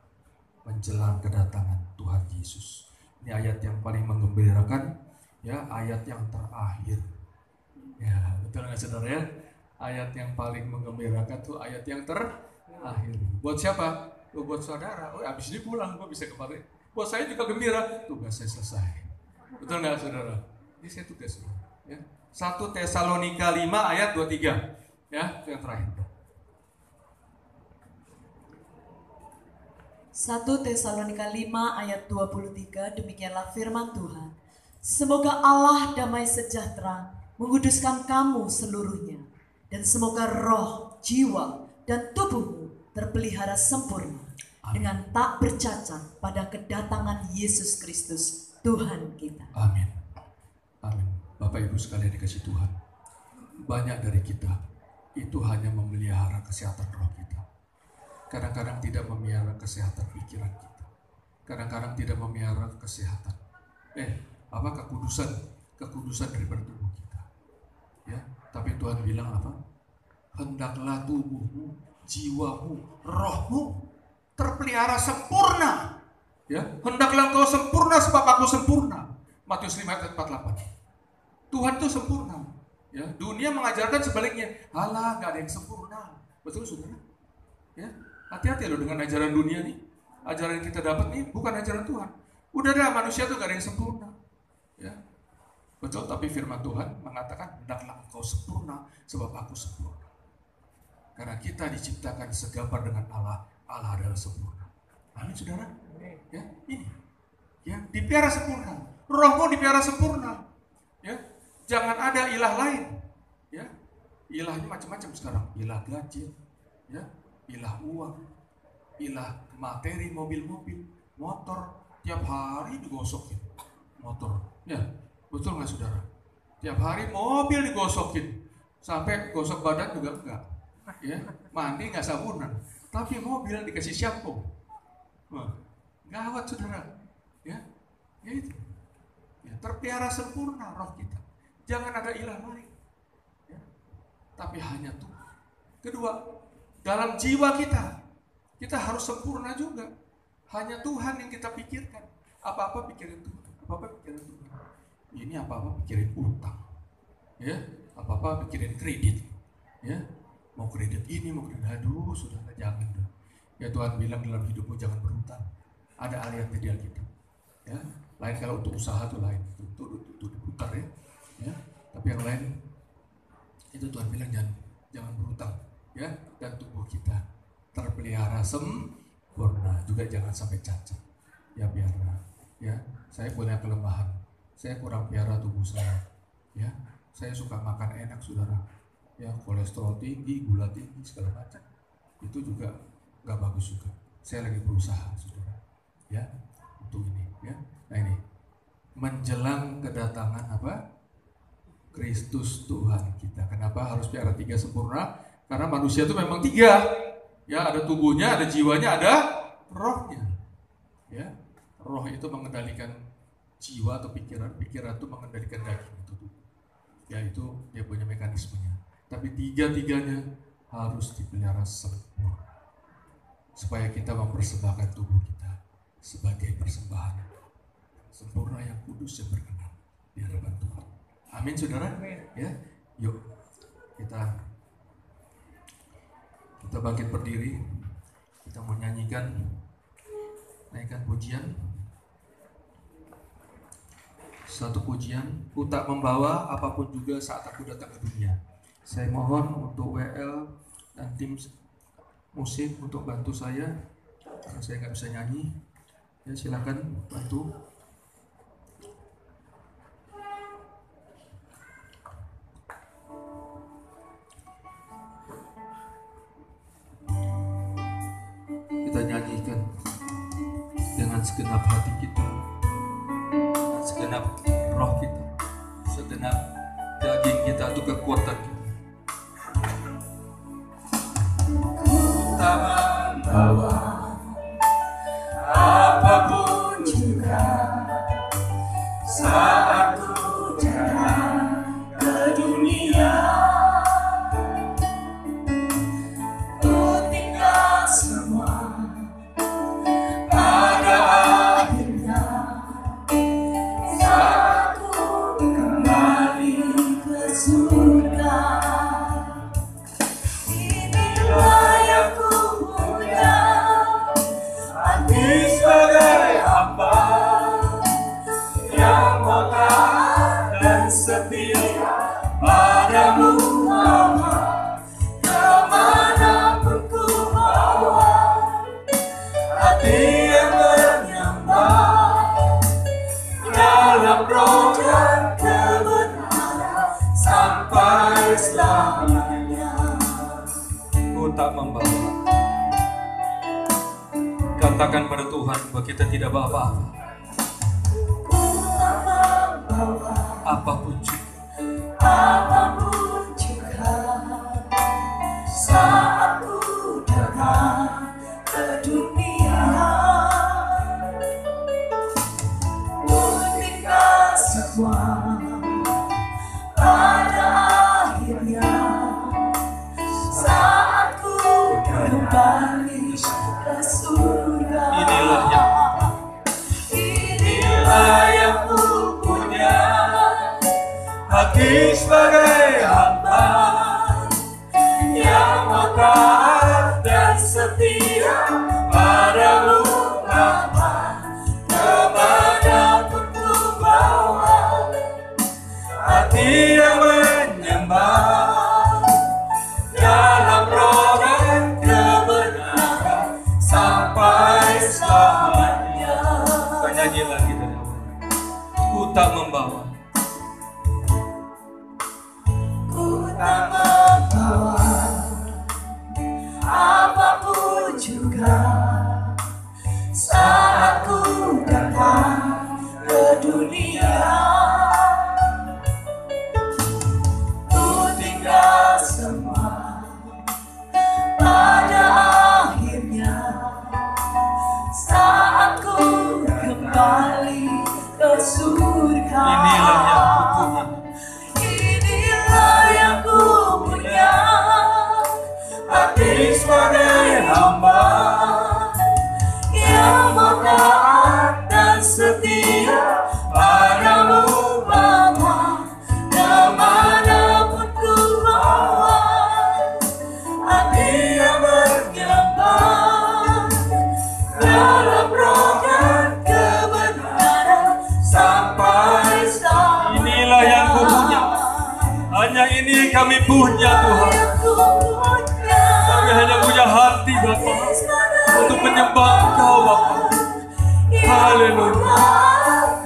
menjelang kedatangan Tuhan Yesus. Ini ayat yang paling menggembirakan, ya, ayat yang terakhir. Ya, betul nggak, saudara ya? Ayat yang paling menggembirakan tuh ayat yang terakhir. Buat siapa? Buat saudara. Oh, abis ini pulang, gue bisa kembali. Buat saya juga gembira, tugas saya selesai. Betul nggak, saudara? Ini saya tugas. Ya. 1 Tesalonika 5 ayat 23. Ya, itu yang terakhir. 1 Tesalonika 5 ayat 23, demikianlah firman Tuhan. Semoga Allah damai sejahtera menguduskan kamu seluruhnya, dan semoga roh, jiwa, dan tubuhmu terpelihara sempurna dengan tak bercacat pada kedatangan Yesus Kristus Tuhan kita. Amin. Amin. Bapak Ibu sekalian dikasih Tuhan, banyak dari kita itu hanya memelihara kesehatan roh kita. Kadang-kadang tidak memelihara kesehatan pikiran kita. Kadang-kadang tidak memelihara kesehatan kekudusan daripada tubuh kita. Ya, tapi Tuhan bilang apa? Hendaklah tubuhmu, jiwamu, rohmu terpelihara sempurna. Ya, hendaklah engkau sempurna sebab aku sempurna. Matius 5 ayat 48. Tuhan itu sempurna. Ya, dunia mengajarkan sebaliknya. Alah, nggak ada yang sempurna. Betul, saudara? Ya, hati-hati loh dengan ajaran dunia nih. Ajaran yang kita dapat nih bukan ajaran Tuhan. Udah dah, manusia tuh gak ada yang sempurna. Ya, betul. Tapi firman Tuhan mengatakan hendaklah engkau sempurna sebab aku sempurna. Karena kita diciptakan segambar dengan Allah. Allah adalah sempurna. Amin, saudara. Ya, ini. Ya, dipelihara sempurna. Rohmu dipelihara sempurna. Ya, jangan ada ilah lain. Ya, ilahnya macam-macam sekarang. Ilah gadget. Ya, ilah uang, ilah materi, mobil-mobil, motor, tiap hari digosokin motor. Ya, betul nggak, saudara? Tiap hari mobil digosokin, sampai gosok badan juga enggak. Ya, mandi nggak sabunan, tapi mobil dikasih shampoo. Wah, gawat, saudara. Ya, ya itu. Ya, terpelihara sempurna roh kita. Jangan ada ilah lain. Ya, tapi hanya Tuhan. Kedua, dalam jiwa kita harus sempurna juga. Hanya Tuhan yang kita pikirkan. Apa-apa pikirin Tuhan. Apa-apa pikirin Tuhan. Ini apa-apa pikirin utang. Ya, apa-apa pikirin kredit. Ya, mau kredit ini, mau kredit. Aduh, sudah jangan. Ya, Tuhan bilang dalam hidupmu jangan berutang. Ada ayatnya di Alkitab. Ya, lain kalau untuk usaha tuh lain. Itu diputar ya. Ya, tapi yang lain itu Tuhan bilang jangan berutang. Ya, dan tubuh kita terpelihara sempurna, juga jangan sampai cacat. Ya, biarlah. Ya, saya punya kelemahan. Saya kurang pelihara tubuh saya. Ya, saya suka makan enak, saudara. Ya, kolesterol tinggi, gula tinggi, segala macam. Itu juga nggak bagus juga. Saya lagi berusaha, saudara. Ya, untuk ini. Ya, nah ini menjelang kedatangan apa? Kristus Tuhan kita. Kenapa harus pelihara 3 sempurna? Karena manusia itu memang 3, ya, ada tubuhnya, ada jiwanya, ada rohnya. Ya, roh itu mengendalikan jiwa atau pikiran itu mengendalikan daging itu. Ya, itu dia punya mekanismenya. Tapi 3-tiganya harus dipelihara sempurna, supaya kita mempersembahkan tubuh kita sebagai persembahan sempurna yang kudus yang berkenan di hadapan Tuhan. Amin, saudara. Ya, yuk kita bangkit berdiri. Kita mau naikkan pujian. Satu pujian, ku tak membawa apapun juga saat aku datang ke dunia. Saya mohon untuk WL dan tim musik untuk bantu saya, karena saya nggak bisa nyanyi. Ya, silakan bantu. Kita nyanyikan dengan segenap hati kita, segenap roh kita, segenap daging kita, untuk kekuatan kita. Tak membawa apapun juga saat ku datang ke dunia. Ku tinggal semua pada akhirnya saat ku kembali ke surga. Inilah yang ku punya, hati sebagai hamba yang mau taat dan setia padamu Bapa. Kemanapun ku bawa, hati yang menyembah dalam roh dan kebenaran sampai selamanya. Ku tak membawa. Katakan pada Tuhan bahwa kita tidak bawa apa-apa. Ku tak membawa Apapun juga apapun juga saat ku datang ke dunia. Ku tinggal semua pada akhirnya saat ku kembali ke surga. Inilah yang ku punya, hati sebagai hamba yang mau taat dan setia padamu Bapa. Kemanapun ku bawa, hati yang menyembah dalam roh dan kebenaran sampai selamanya. Kita nyanyi lagi dari awal. Ku tak membawa. Ku tak membawa apapun juga saat ku datang ke dunia. Ku tinggal semua pada akhirnya saat ku kembali ke surga. Inilah yang ku punya, hati sebagai hamba yang mau taat dan setia padamu Bapa. Kemanapun ku bawa, hati yang menyembah dalam roh dan kebenaran sampai selamanya. Inilah yang ku punya, hanya ini kami punya Tuhan. Kami hanya punya hati Bapa untuk menyembah Engkau Bapa. Haleluya,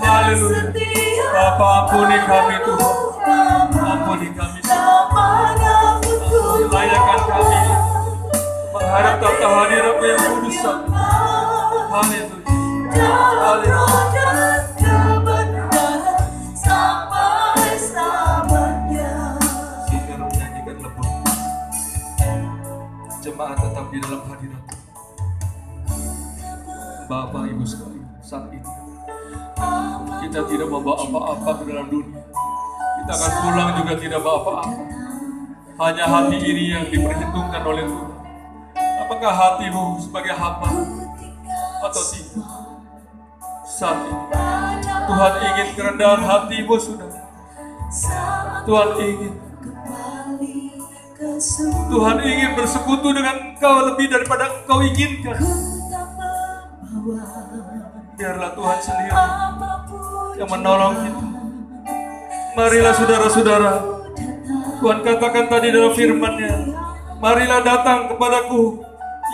haleluya. Bapa, ampuni kami Tuhan, ampuni kami Tuhan. Layakan kami menghadap tahta hadirat-Mu yang kudus. Haleluya, haleluya. Kita menyanyikan lebur. Jemaat tetap di dalam hadirat. Bapak Ibu sekalian, saat ini kita tidak membawa apa-apa ke dalam dunia. Kita akan pulang juga tidak bawa apa-apa. Hanya hati ini yang diperhitungkan oleh Tuhan. Apakah hatimu sebagai hamba atau tidak? Saat ini Tuhan ingin kerendahan hatimu, saudara. Tuhan ingin Tuhan ingin bersekutu dengan engkau lebih daripada engkau inginkan. Biarlah Tuhan sendiri yang menolong kita. Marilah saudara-saudara, Tuhan katakan tadi dalam firman-Nya, marilah datang kepadaku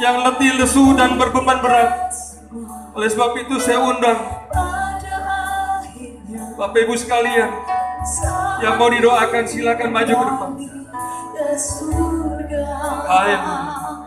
yang letih, lesu, dan berbeban berat. Oleh sebab itu saya undang Bapak Ibu sekalian yang mau didoakan, silakan maju ke depan. Haleluya.